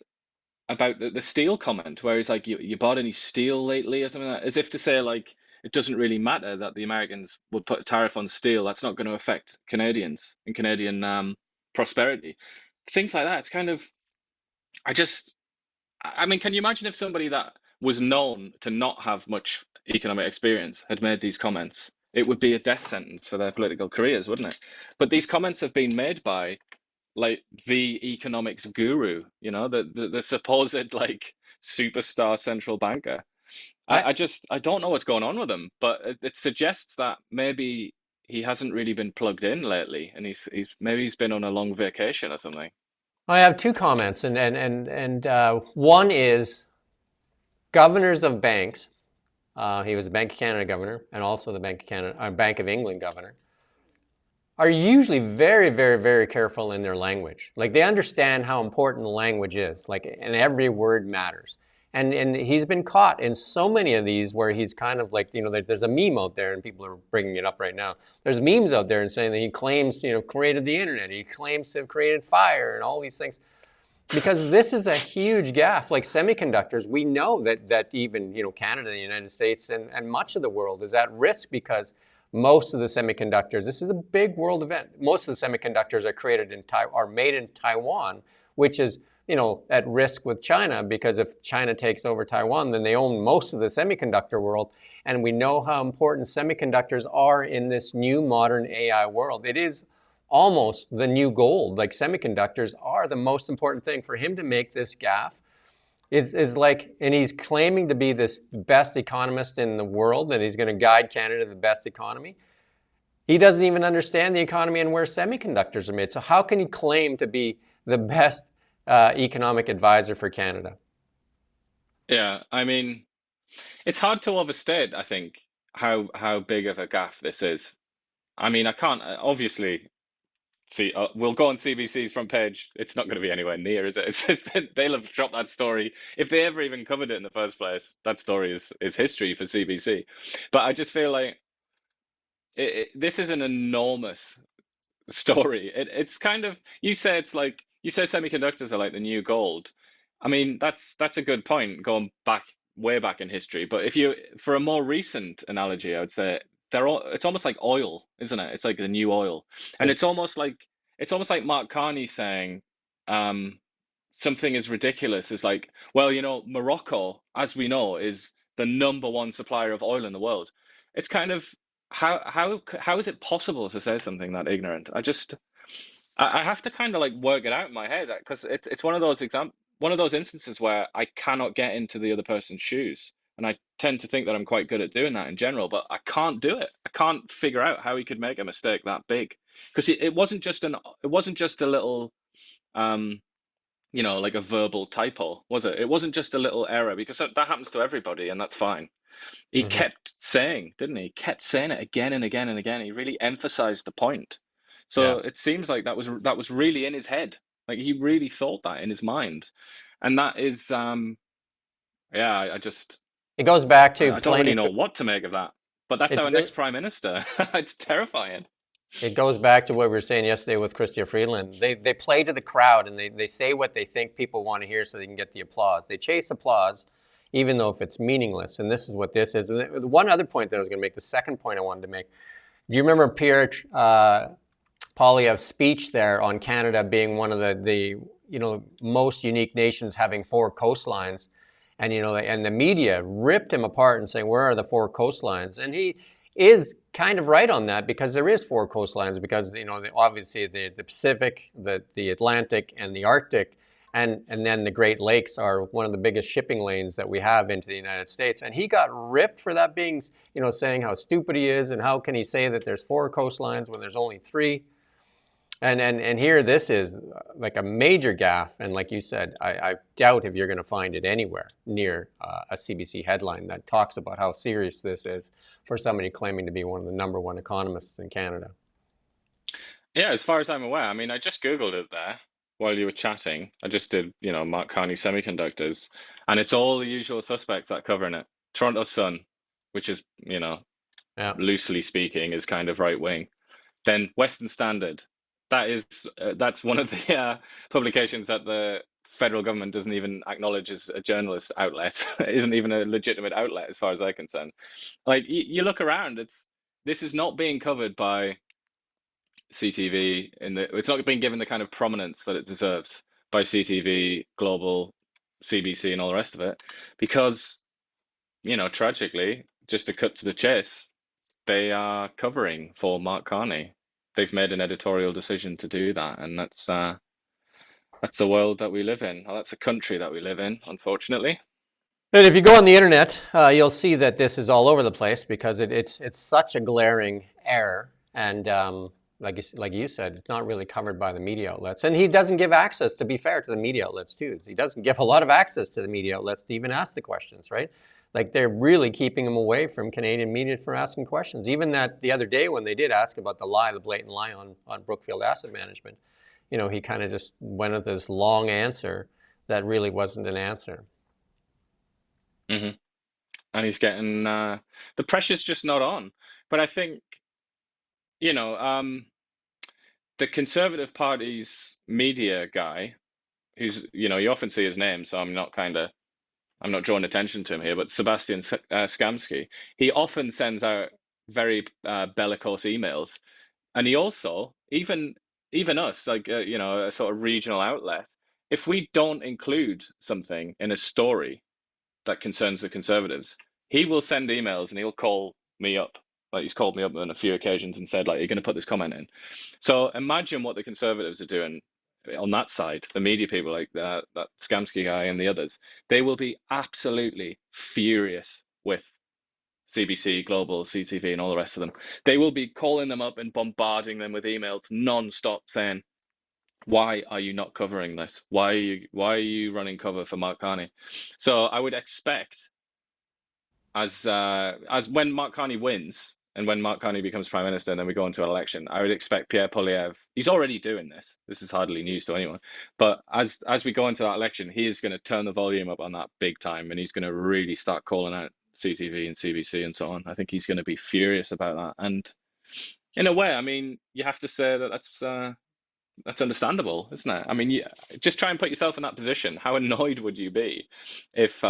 [SPEAKER 2] about the steel comment, where he's like, you bought any steel lately or something like that, as if to say like it doesn't really matter that the Americans would put a tariff on steel. That's not going to affect Canadians and Canadian prosperity. Things like that. It's kind of, I mean, can you imagine if somebody that was known to not have much economic experience had made these comments? It would be a death sentence for their political careers, wouldn't it? But these comments have been made by like the economics guru, you know, the supposed like superstar central banker.
[SPEAKER 1] I,
[SPEAKER 2] I don't know what's going on with him, but it suggests that maybe he hasn't really been plugged in lately, and he's been on a long vacation or something.
[SPEAKER 1] I have two comments, and one is governors of banks. He was the Bank of Canada governor and also the Bank of England governor, are usually very, very, very careful in their language. Like they understand how important the language is, like, and every word matters. And he's been caught in so many of these where he's kind of like, you know, there's a meme out there, and people are bringing it up right now. There's memes out there and saying that he claims, you know, created the internet. He claims to have created fire and all these things. Because this is a huge gaffe. Like semiconductors, we know that even, you know, Canada, the United States, and much of the world is at risk because most of the semiconductors, this is a big world event. Most of the semiconductors are made in Taiwan, which is, you know, at risk with China, because if China takes over Taiwan, then they own most of the semiconductor world. And we know how important semiconductors are in this new modern AI world. It is almost the new gold. Like semiconductors are the most important thing. For him to make this gaffe is like, and he's claiming to be this best economist in the world, and he's going to guide Canada to the best economy. He doesn't even understand the economy and where semiconductors are made. So how can he claim to be the best economic advisor for Canada?
[SPEAKER 2] Yeah, I mean, it's hard to overstate, I think, how big of a gaffe this is. I mean, I can't obviously see. We'll go on CBC's front page. It's not going to be anywhere near, is it? They'll have dropped that story if they ever even covered it in the first place. That story is history for CBC. But I just feel like this is an enormous story. It's kind of, you say semiconductors are like the new gold. I mean, that's a good point going back way back in history. But if you, for a more recent analogy, I would say it's almost like oil, isn't it? It's like the new oil. And it's almost like Mark Carney saying something is ridiculous. It's like, well, you know, Morocco, as we know, is the #1 supplier of oil in the world. It's kind of, how is it possible to say something that ignorant? I have to kind of like work it out in my head, because it's one of those instances where I cannot get into the other person's shoes, and I tend to think that I'm quite good at doing that in general, but I can't do it. I can't figure out how he could make a mistake that big, because it wasn't just a little you know, like a verbal typo, was it? It wasn't just a little error, because that happens to everybody, and that's fine. He kept saying, didn't he? He kept saying it again and again and again. He really emphasized the point. So
[SPEAKER 1] Yes.
[SPEAKER 2] it seems like that was really in his head. Like he really thought that in his mind. And that is yeah, I just
[SPEAKER 1] It goes back to
[SPEAKER 2] I don't really
[SPEAKER 1] playing.
[SPEAKER 2] know what to make of that. But that's
[SPEAKER 1] It
[SPEAKER 2] our
[SPEAKER 1] really,
[SPEAKER 2] next prime minister. It's terrifying.
[SPEAKER 1] it goes back to what we were saying yesterday with Chrystia Freeland. They play to the crowd and they say what they think people want to hear so they can get the applause. They chase applause, even though if it's meaningless. And this is what this is. And one other point that I was going to make, the second point I wanted to make. Do you remember Pierre Poilievre's speech there on Canada being one of the most unique nations having 4 coastlines? And and the media ripped him apart and saying, where are the 4 coastlines? And he is kind of right on that, because there is 4 coastlines, because obviously the Pacific, the Atlantic, and the Arctic, and then the Great Lakes are one of the biggest shipping lanes that we have into the United States. And he got ripped for that, being saying how stupid he is and how can he say that there's 4 coastlines when there's only 3. And here this is like a major gaffe, and like you said, I doubt if you're going to find it anywhere near a CBC headline that talks about how serious this is for somebody claiming to be one of the #1 economists in Canada.
[SPEAKER 2] Yeah, as far as I'm aware, I mean, I just Googled it there while you were chatting. I just did, Mark Carney Semiconductors, and it's all the usual suspects that covering it. Toronto Sun, which is,
[SPEAKER 1] Yeah.
[SPEAKER 2] loosely speaking, is kind of right wing. Then Western Standard, that's one of the publications that the federal government doesn't even acknowledge as a journalist outlet. It isn't even a legitimate outlet as far as I'm concerned. Like you look around, this is not being covered by CTV it's not being given the kind of prominence that it deserves by CTV, Global, CBC, and all the rest of it, because tragically, just to cut to the chase, they are covering for Mark Carney. They've made an editorial decision to do that, and that's the world that we live in. Well, that's the country that we live in, unfortunately.
[SPEAKER 1] And if you go on the internet, you'll see that this is all over the place, because it's such a glaring error, and like you said, it's not really covered by the media outlets. And he doesn't give access, to be fair, to the media outlets too. He doesn't give a lot of access to the media outlets to even ask the questions, right? Like, they're really keeping him away from Canadian media for asking questions. Even that the other day when they did ask about the blatant lie on Brookfield Asset Management, he kind of just went with this long answer that really wasn't an answer.
[SPEAKER 2] Mm-hmm. And he's getting the pressure's just not on. But I think, the Conservative Party's media guy, who's, you often see his name, so I'm not drawing attention to him here, but Sebastian Skamsky, he often sends out very bellicose emails. And he also, even us, like, a sort of regional outlet, if we don't include something in a story that concerns the Conservatives, he will send emails and he'll call me up. Like, he's called me up on a few occasions and said, like, you're going to put this comment in. So imagine what the Conservatives are doing on that side, the media people like that Skamsky guy and the others. They will be absolutely furious with CBC, Global, CTV, and all the rest of them. They will be calling them up and bombarding them with emails non-stop saying, why are you not covering this? Why are you running cover for Mark Carney? So I would expect, as when Mark Carney wins and when Mark Carney becomes prime minister and then we go into an election, I would expect Pierre Poilievre, he's already doing this. This is hardly news to anyone. But as we go into that election, he is going to turn the volume up on that big time, and he's going to really start calling out CTV and CBC and so on. I think he's going to be furious about that. And in a way, I mean, you have to say that that's understandable, isn't it? I mean, just try and put yourself in that position. How annoyed would you be if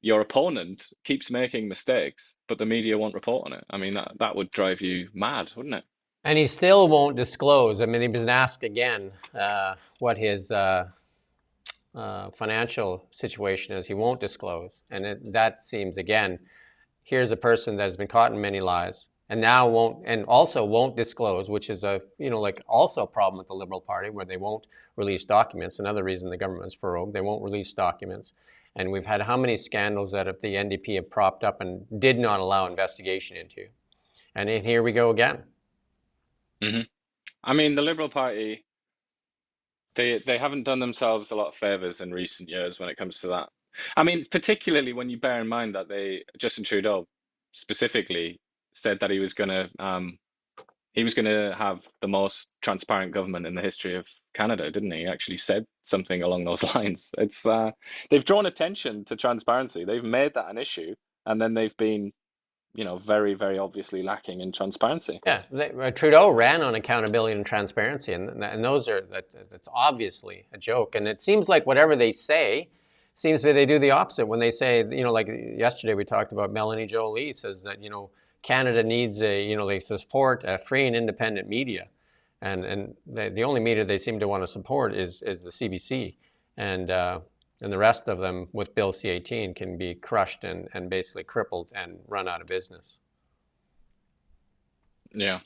[SPEAKER 2] your opponent keeps making mistakes, but the media won't report on it? I mean, that would drive you mad, wouldn't it?
[SPEAKER 1] And he still won't disclose. I mean, he was asked again what his financial situation is. He won't disclose. And that seems, again, here's a person that has been caught in many lies and now won't disclose, which is also a problem with the Liberal Party, where they won't release documents. Another reason the government's prorogued, they won't release documents. And we've had how many scandals that if the NDP have propped up and did not allow investigation into. And here we go again.
[SPEAKER 2] Mm-hmm. I mean, the Liberal Party, they haven't done themselves a lot of favors in recent years when it comes to that. I mean, particularly when you bear in mind that Justin Trudeau specifically said that he was going to he was going to have the most transparent government in the history of Canada, didn't he? He actually said something along those lines. It's they've drawn attention to transparency. They've made that an issue, and then they've been, very, very obviously lacking in transparency.
[SPEAKER 1] Yeah, Trudeau ran on accountability and transparency, and that's obviously a joke. And it seems like whatever they say, seems to be they do the opposite. When they say, like yesterday we talked about Melanie Jolie says that Canada needs they support a free and independent media, and the only media they seem to want to support is the CBC, and the rest of them with Bill C-18 can be crushed and basically crippled and run out of business.
[SPEAKER 2] Yeah.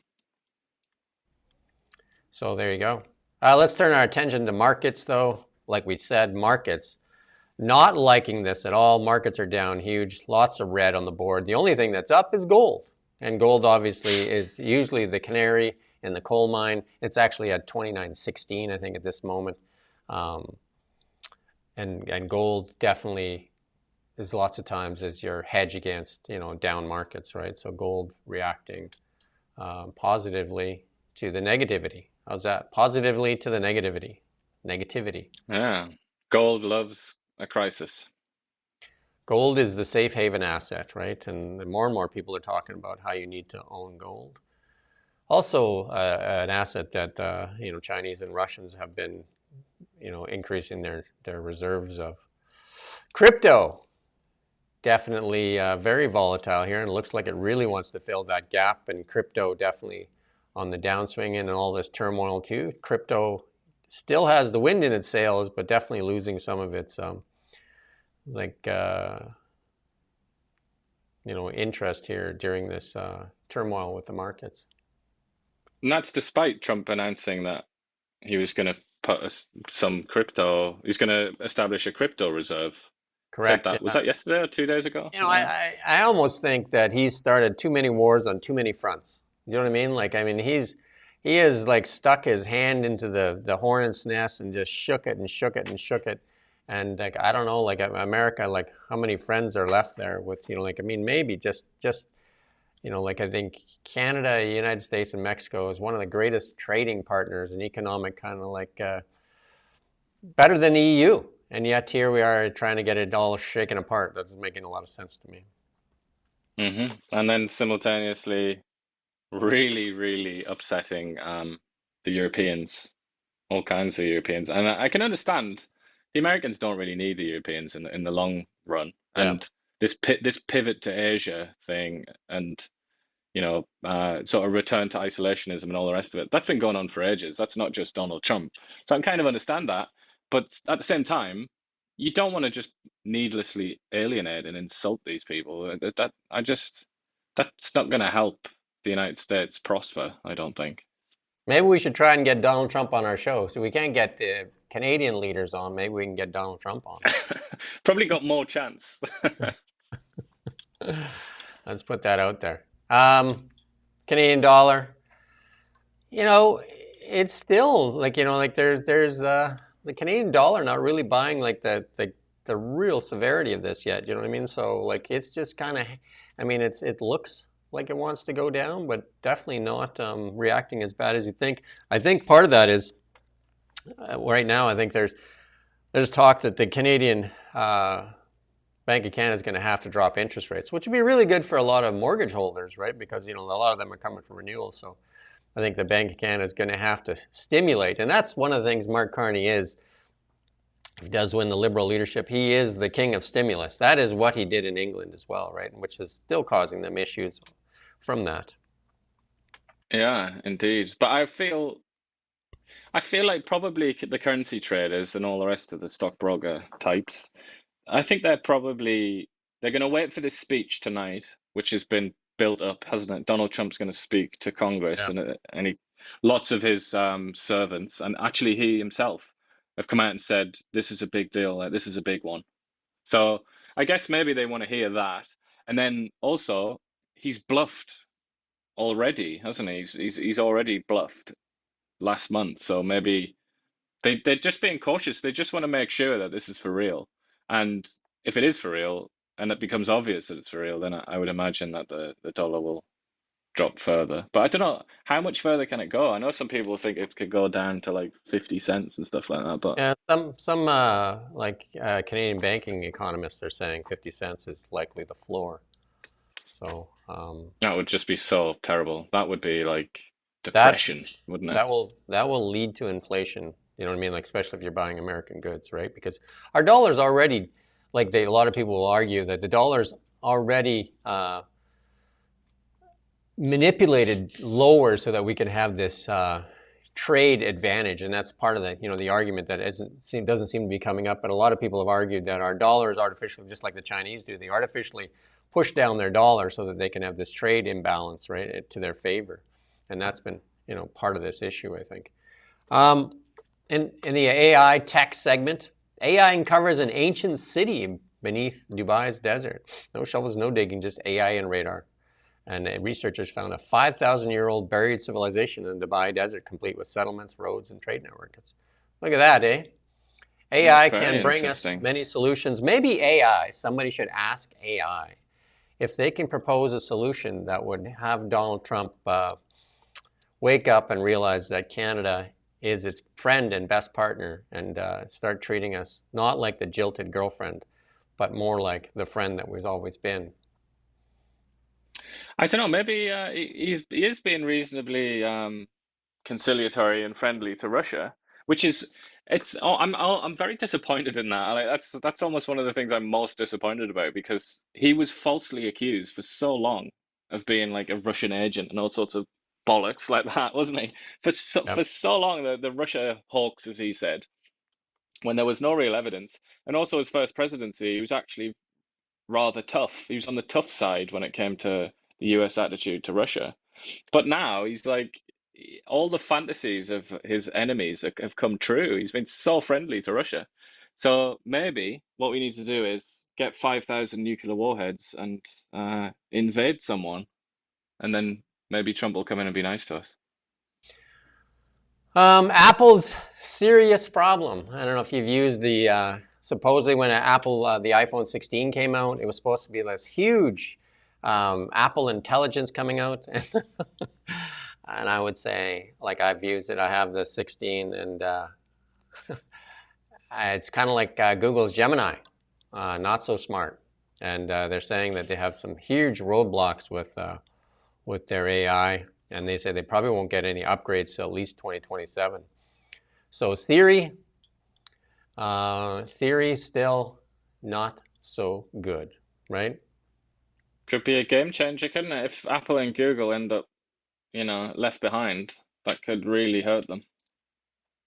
[SPEAKER 1] So there you go. Let's turn our attention to markets, though. Like we said, markets not liking this at all. Markets are down huge. Lots of red on the board. The only thing that's up is gold. And gold, obviously, is usually the canary in the coal mine. It's actually at 29.16, I think, at this moment. And gold definitely is lots of times is your hedge against, down markets, right? So gold reacting positively to the negativity. How's that? Positively to the negativity.
[SPEAKER 2] Yeah. Gold loves a crisis.
[SPEAKER 1] Gold is the safe haven asset, right? And more and more people are talking about how you need to own gold. Also, an asset that Chinese and Russians have been, increasing their reserves of. Crypto, definitely very volatile here, and it looks like it really wants to fill that gap. And crypto definitely on the downswing and all this turmoil too. Crypto still has the wind in its sails, but definitely losing some of its interest here during this turmoil with the markets.
[SPEAKER 2] And that's despite Trump announcing that he was going to put some crypto, he's going to establish a crypto reserve.
[SPEAKER 1] Correct.
[SPEAKER 2] Said that. Was that yesterday or 2 days ago?
[SPEAKER 1] I almost think that he's started too many wars on too many fronts. You know what I mean? He has like stuck his hand into the hornet's nest and just shook it and shook it and shook it. And like, I don't know, like America, like how many friends are left there with, maybe just I think Canada, United States, and Mexico is one of the greatest trading partners and economic kind of like better than the EU. And yet here we are trying to get it all shaken apart. That doesn't make a lot of sense to me.
[SPEAKER 2] Mm-hmm. And then simultaneously, really, really upsetting the Europeans, all kinds of Europeans. And I can understand the Americans don't really need the Europeans in the long run.
[SPEAKER 1] Yeah.
[SPEAKER 2] And this pivot to Asia thing and sort of return to isolationism and all the rest of it, that's been going on for ages. That's not just Donald Trump. So I can kind of understand that. But at the same time, you don't want to just needlessly alienate and insult these people. That's not going to help the United States prosper, I don't think.
[SPEAKER 1] Maybe we should try and get Donald Trump on our show. So we can't get the Canadian leaders on. Maybe we can get Donald Trump on.
[SPEAKER 2] Probably got more chance.
[SPEAKER 1] Let's put that out there. Canadian dollar. It's still like there's the Canadian dollar not really buying like the real severity of this yet. You know what I mean? So like it's just kind of, it looks like it wants to go down, but definitely not reacting as bad as you think. I think part of that is right now. I think there's talk that the Canadian Bank of Canada is going to have to drop interest rates, which would be really good for a lot of mortgage holders, right? Because a lot of them are coming for renewal. So I think the Bank of Canada is going to have to stimulate, and that's one of the things Mark Carney is. If he does win the Liberal leadership, he is the king of stimulus. That is what he did in England as well, right? Which is still causing them issues from that.
[SPEAKER 2] Yeah, indeed. But I feel like probably the currency traders and all the rest of the stockbroker types, I think they're going to wait for this speech tonight, which has been built up, hasn't it? Donald Trump's going to speak to Congress,
[SPEAKER 1] Yeah.
[SPEAKER 2] and lots of his servants, and actually he himself have come out and said, this is a big deal, this is a big one. So I guess maybe they want to hear that. And then also, he's bluffed already, hasn't he? He's already bluffed last month. So maybe they're just being cautious. They just want to make sure that this is for real. And if it is for real, and it becomes obvious that it's for real, then I would imagine that the dollar will drop further. But I don't know how much further can it go. I know some people think it could go down to like 50 cents and stuff like that. But
[SPEAKER 1] Yeah, some Canadian banking economists are saying 50 cents is likely the floor. So
[SPEAKER 2] that would just be so terrible. That would be like
[SPEAKER 1] that
[SPEAKER 2] depression, wouldn't it?
[SPEAKER 1] that will lead to inflation. You know what I mean? Like especially if you're buying American goods, right? Because our dollar's already a lot of people will argue that the dollar's already manipulated lower so that we can have this trade advantage, and that's part of the argument that doesn't seem to be coming up. But a lot of people have argued that our dollar is artificially, just like the Chinese do, they artificially push down their dollar so that they can have this trade imbalance, right, to their favor, and that's been part of this issue, I think. In the AI tech segment, AI uncovers an ancient city beneath Dubai's desert. No shovels, no digging, just AI and radar. And researchers found a 5,000-year-old buried civilization in the Dubai desert, complete with settlements, roads, and trade networks. Look at that, eh? AI can bring us many solutions. Maybe AI, somebody should ask AI if they can propose a solution that would have Donald Trump wake up and realize that Canada is its friend and best partner, and start treating us not like the jilted girlfriend, but more like the friend that we've always been.
[SPEAKER 2] I don't know. Maybe he is being reasonably conciliatory and friendly to Russia, which is I'm very disappointed in that. Like, that's almost one of the things I'm most disappointed about, because he was falsely accused for so long of being like a Russian agent and all sorts of bollocks like that, wasn't he? For so long, the Russia hoax, as he said, when there was no real evidence. And also his first presidency, he was actually rather tough. He was on the tough side when it came to the US attitude to Russia. But now he's like, all the fantasies of his enemies have come true. He's been so friendly to Russia. So maybe what we need to do is get 5,000 nuclear warheads and invade someone, and then maybe Trump will come in and be nice to us.
[SPEAKER 1] Apple's serious problem. I don't know if you've used the, supposedly when Apple, the iPhone 16 came out, it was supposed to be this huge Apple intelligence coming out. And I would say, like, I've used it, I have the 16, and it's kind of like Google's Gemini, not so smart. And they're saying that they have some huge roadblocks with their AI, and they say they probably won't get any upgrades till at least 2027. So Siri still not so good, right?
[SPEAKER 2] Could be a game changer, couldn't it? If Apple and Google end up, left behind, that could really hurt them.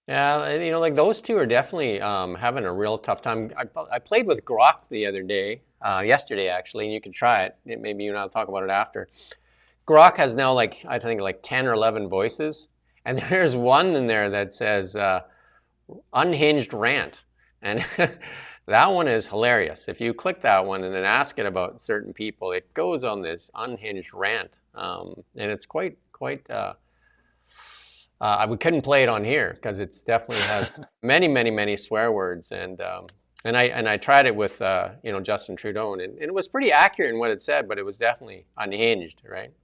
[SPEAKER 1] Yeah, like those two are definitely having a real tough time. I played with Grok the other day, yesterday actually, and you can try it. Maybe you and I'll talk about it after. Grok has now I think 10 or 11 voices, and there's one in there that says unhinged rant, and that one is hilarious. If you click that one and then ask it about certain people, it goes on this unhinged rant, and it's quite. We couldn't play it on here because it definitely has many swear words, and I tried it with Justin Trudeau, and it was pretty accurate in what it said, but it was definitely unhinged, right?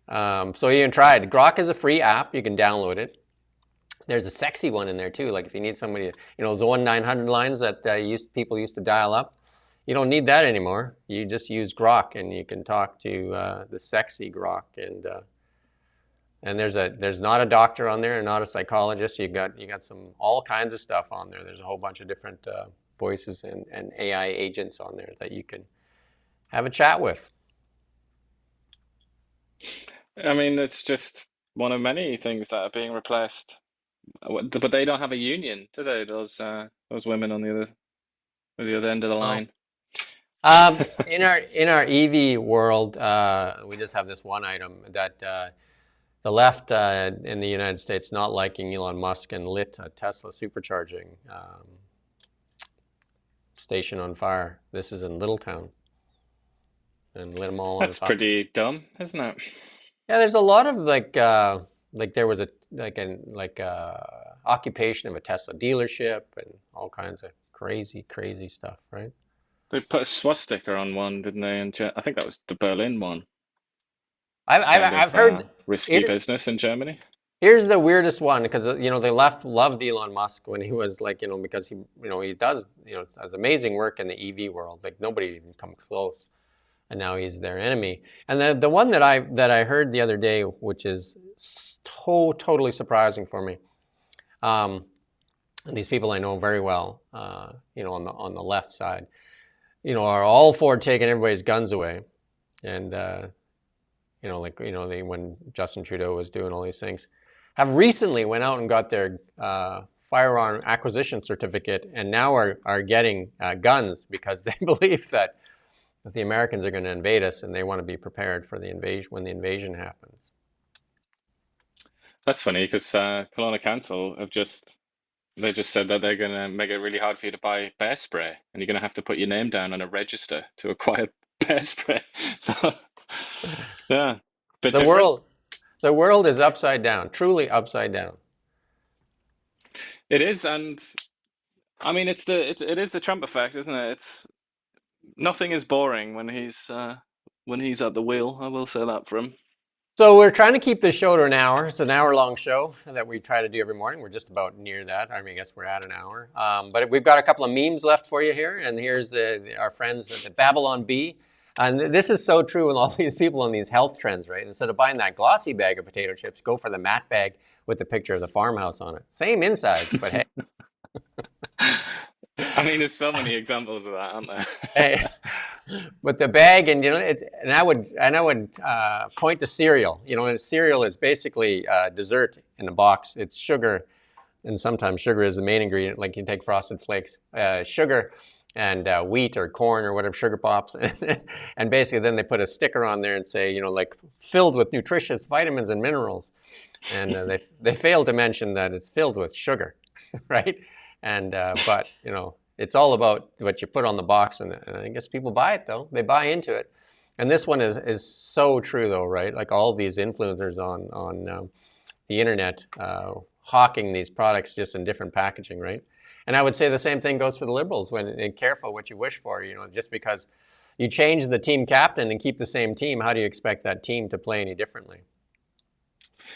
[SPEAKER 1] So you can try it. Grok is a free app. You can download it. There's a sexy one in there too. Like if you need somebody, those 1-900 lines that people used to dial up. You don't need that anymore. You just use Grok, and you can talk to the sexy Grok, and there's not a doctor on there and not a psychologist. You got all kinds of stuff on there. There's a whole bunch of different voices and AI agents on there that you can have a chat with.
[SPEAKER 2] I mean, it's just one of many things that are being replaced. But they don't have a union, do they? Those women on the other end of the line.
[SPEAKER 1] In our EV world, we just have this one item that the left in the United States not liking Elon Musk and lit a Tesla supercharging station on fire. This is in Littletown, and lit them all on fire.
[SPEAKER 2] That's pretty dumb, isn't it?
[SPEAKER 1] Yeah, there's a lot of there was occupation of a Tesla dealership and all kinds of crazy stuff, right?
[SPEAKER 2] They put a swastika on one, didn't they? And I think that was the Berlin one.
[SPEAKER 1] I've heard.
[SPEAKER 2] Risky business in Germany.
[SPEAKER 1] Here's the weirdest one, because they loved Elon Musk when he was like, because he does does amazing work in the EV world. Like nobody even comes close, and now he's their enemy. And the one that I heard the other day, which is totally surprising for me. And these people I know very well, on the left side, are all for taking everybody's guns away, and when Justin Trudeau was doing all these things, have recently went out and got their firearm acquisition certificate, and now are getting guns because they believe that the Americans are going to invade us, and they want to be prepared for the invasion when the invasion happens.
[SPEAKER 2] That's funny, because Kelowna Council they just said that they're going to make it really hard for you to buy bear spray, and you're going to have to put your name down on a register to acquire bear spray. So, yeah, bit different.
[SPEAKER 1] The world is upside down, truly upside down.
[SPEAKER 2] It is, and I mean, it is the Trump effect, isn't it? Nothing is boring when he's at the wheel. I will say that for him.
[SPEAKER 1] So we're trying to keep this show to an hour. It's an hour-long show that we try to do every morning. We're just about near that. I mean, I guess we're at an hour. But we've got a couple of memes left for you here. And here's our friends at the Babylon Bee. And this is so true with all these people on these health trends, right? Instead of buying that glossy bag of potato chips, go for the matte bag with the picture of the farmhouse on it. Same insides, but hey.
[SPEAKER 2] I mean, there's so many examples of that, aren't there?
[SPEAKER 1] Hey. But the bag, and I would point to cereal. And cereal is basically dessert in a box. It's sugar, and sometimes sugar is the main ingredient. Like you take Frosted Flakes, sugar, and wheat or corn or whatever, sugar pops, and basically then they put a sticker on there and say, like filled with nutritious vitamins and minerals, and they fail to mention that it's filled with sugar, right? And but it's all about what you put on the box, and I guess people buy it, though. They buy into it. And this one is so true, though, right? Like all these influencers on the internet hawking these products just in different packaging, right? And I would say the same thing goes for the Liberals. When careful what you wish for, just because you change the team captain and keep the same team, how do you expect that team to play any differently?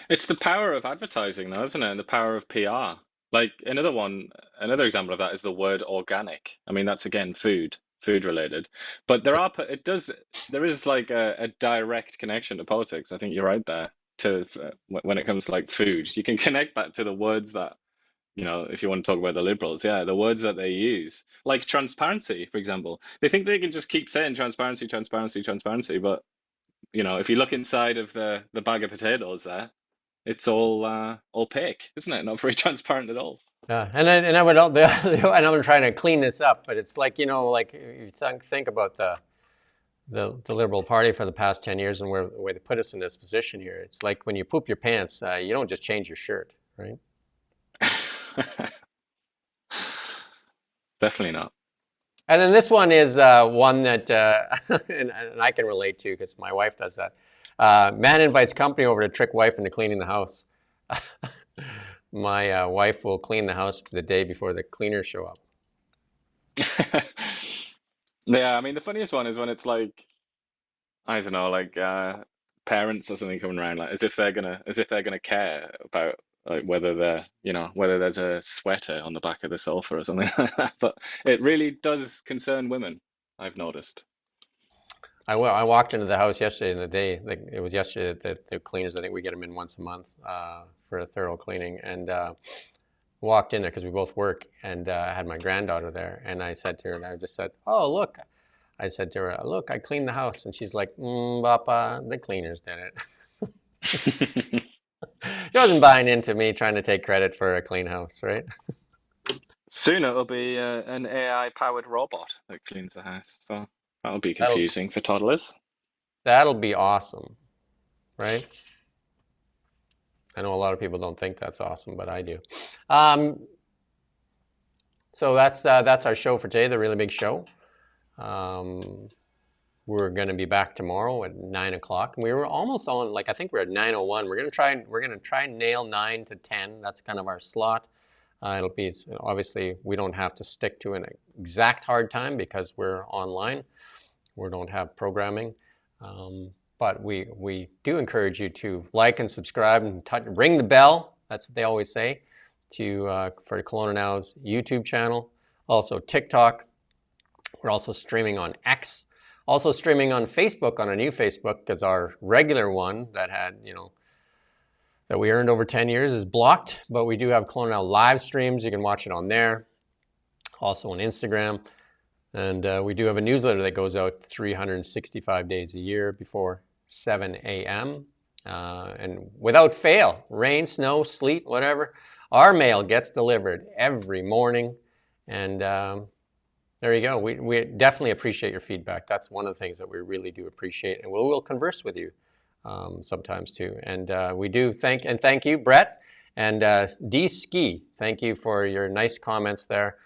[SPEAKER 2] It's the power of advertising, though, isn't it? And the power of PR. Like another example of that is the word organic. I mean, that's again food related, but there is like a direct connection to politics. I think you're right there. When it comes to like food, you can connect that to the words that, if you want to talk about the Liberals, yeah, the words that they use, like transparency, for example. They think they can just keep saying transparency, transparency, transparency, but if you look inside of the bag of potatoes there, it's all opaque, isn't it? Not very transparent at all.
[SPEAKER 1] Yeah, and I'm trying to clean this up, but it's like like you think about the Liberal Party for the past 10 years and the way they put us in this position here. It's like when you poop your pants, you don't just change your shirt, right?
[SPEAKER 2] Definitely not.
[SPEAKER 1] And then this one is one that and I can relate to because my wife does that. Man invites company over to trick wife into cleaning the house. My wife will clean the house the day before the cleaners show up.
[SPEAKER 2] Yeah, I mean, the funniest one is when it's like, I don't know, like parents or something coming around, like as if they're gonna care about like whether there's a sweater on the back of the sofa or something like that. But it really does concern women, I've noticed.
[SPEAKER 1] I walked into the house yesterday in the day. Like it was yesterday that the cleaners, I think we get them in once a month for a thorough cleaning, and walked in there because we both work, and I had my granddaughter there, and I said to her, and I just said, "Oh, look," I said to her, "Look, I cleaned the house," and she's like, "Papa, the cleaners did it." She wasn't buying into me trying to take credit for a clean house, right?
[SPEAKER 2] Soon it'll be an AI-powered robot that cleans the house, so that'll be confusing for toddlers.
[SPEAKER 1] That'll be awesome, right? I know a lot of people don't think that's awesome, but I do. So that's our show for today, the really big show. We're going to be back tomorrow at 9 o'clock. We were almost on, like I think we're at 9:01. We're going to try and nail 9 to 10. That's kind of our slot. It'll be, obviously, we don't have to stick to an exact hard time because we're online. We don't have programming. But we do encourage you to like and subscribe and ring the bell. That's what they always say for Kelowna Now's YouTube channel. Also TikTok. We're also streaming on X. Also streaming on Facebook, on a new Facebook, because our regular one that had, that we earned over 10 years is blocked. But we do have Kelowna Now live streams. You can watch it on there. Also on Instagram. And we do have a newsletter that goes out 365 days a year before 7 a.m. And without fail, rain, snow, sleet, whatever, our mail gets delivered every morning. And there you go. We definitely appreciate your feedback. That's one of the things that we really do appreciate. And we'll converse with you sometimes too. And we do thank you, Brett. And D Ski, thank you for your nice comments there.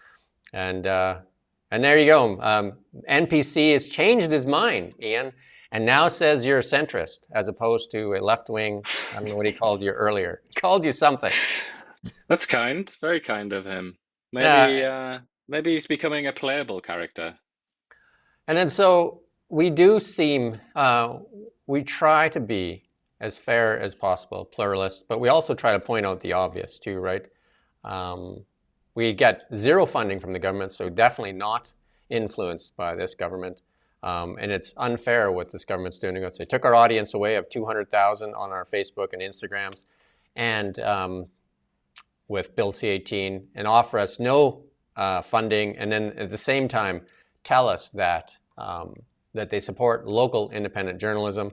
[SPEAKER 1] And there you go. NPC has changed his mind, Ian, and now says you're a centrist as opposed to a left-wing. I don't know what he called you earlier. He called you something.
[SPEAKER 2] That's kind. Very kind of him. Maybe maybe he's becoming a playable character.
[SPEAKER 1] And then so we do seem, we try to be as fair as possible, pluralist, but we also try to point out the obvious too, right? We get zero funding from the government, so definitely not influenced by this government. And it's unfair what this government's doing to us. They took our audience away of 200,000 on our Facebook and Instagrams, and with Bill C-18, and offer us no funding, and then at the same time tell us that that they support local independent journalism.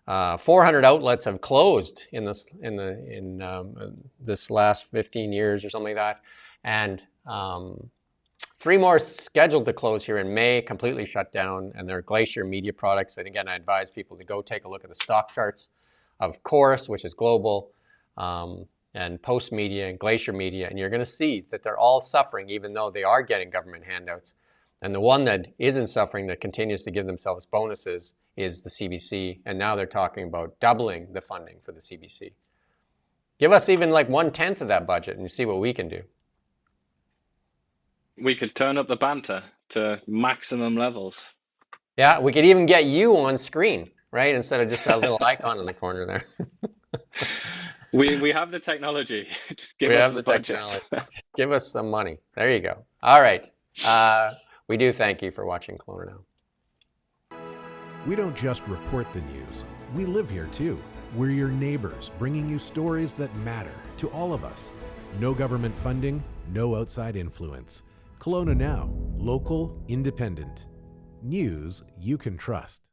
[SPEAKER 1] 400 outlets have closed in this last 15 years or something like that. And 3 more scheduled to close here in May, completely shut down, and they're Glacier Media products. And again, I advise people to go take a look at the stock charts of Chorus, which is global, and Post Media and Glacier Media, and you're going to see that they're all suffering, even though they are getting government handouts. And the one that isn't suffering, that continues to give themselves bonuses, is the CBC, and now they're talking about doubling the funding for the CBC. Give us even like 1/10 of that budget and see what we can do.
[SPEAKER 2] We could turn up the banter to maximum levels.
[SPEAKER 1] Yeah, we could even get you on screen, right? Instead of just that little icon in the corner there.
[SPEAKER 2] We have the technology. Just give us the budget.
[SPEAKER 1] Just give us some money. There you go. All right. We do thank you for watching Kelowna Now.
[SPEAKER 10] We don't just report the news. We live here too. We're your neighbors, bringing you stories that matter to all of us. No government funding, no outside influence. Kelowna Now, local, independent. News you can trust.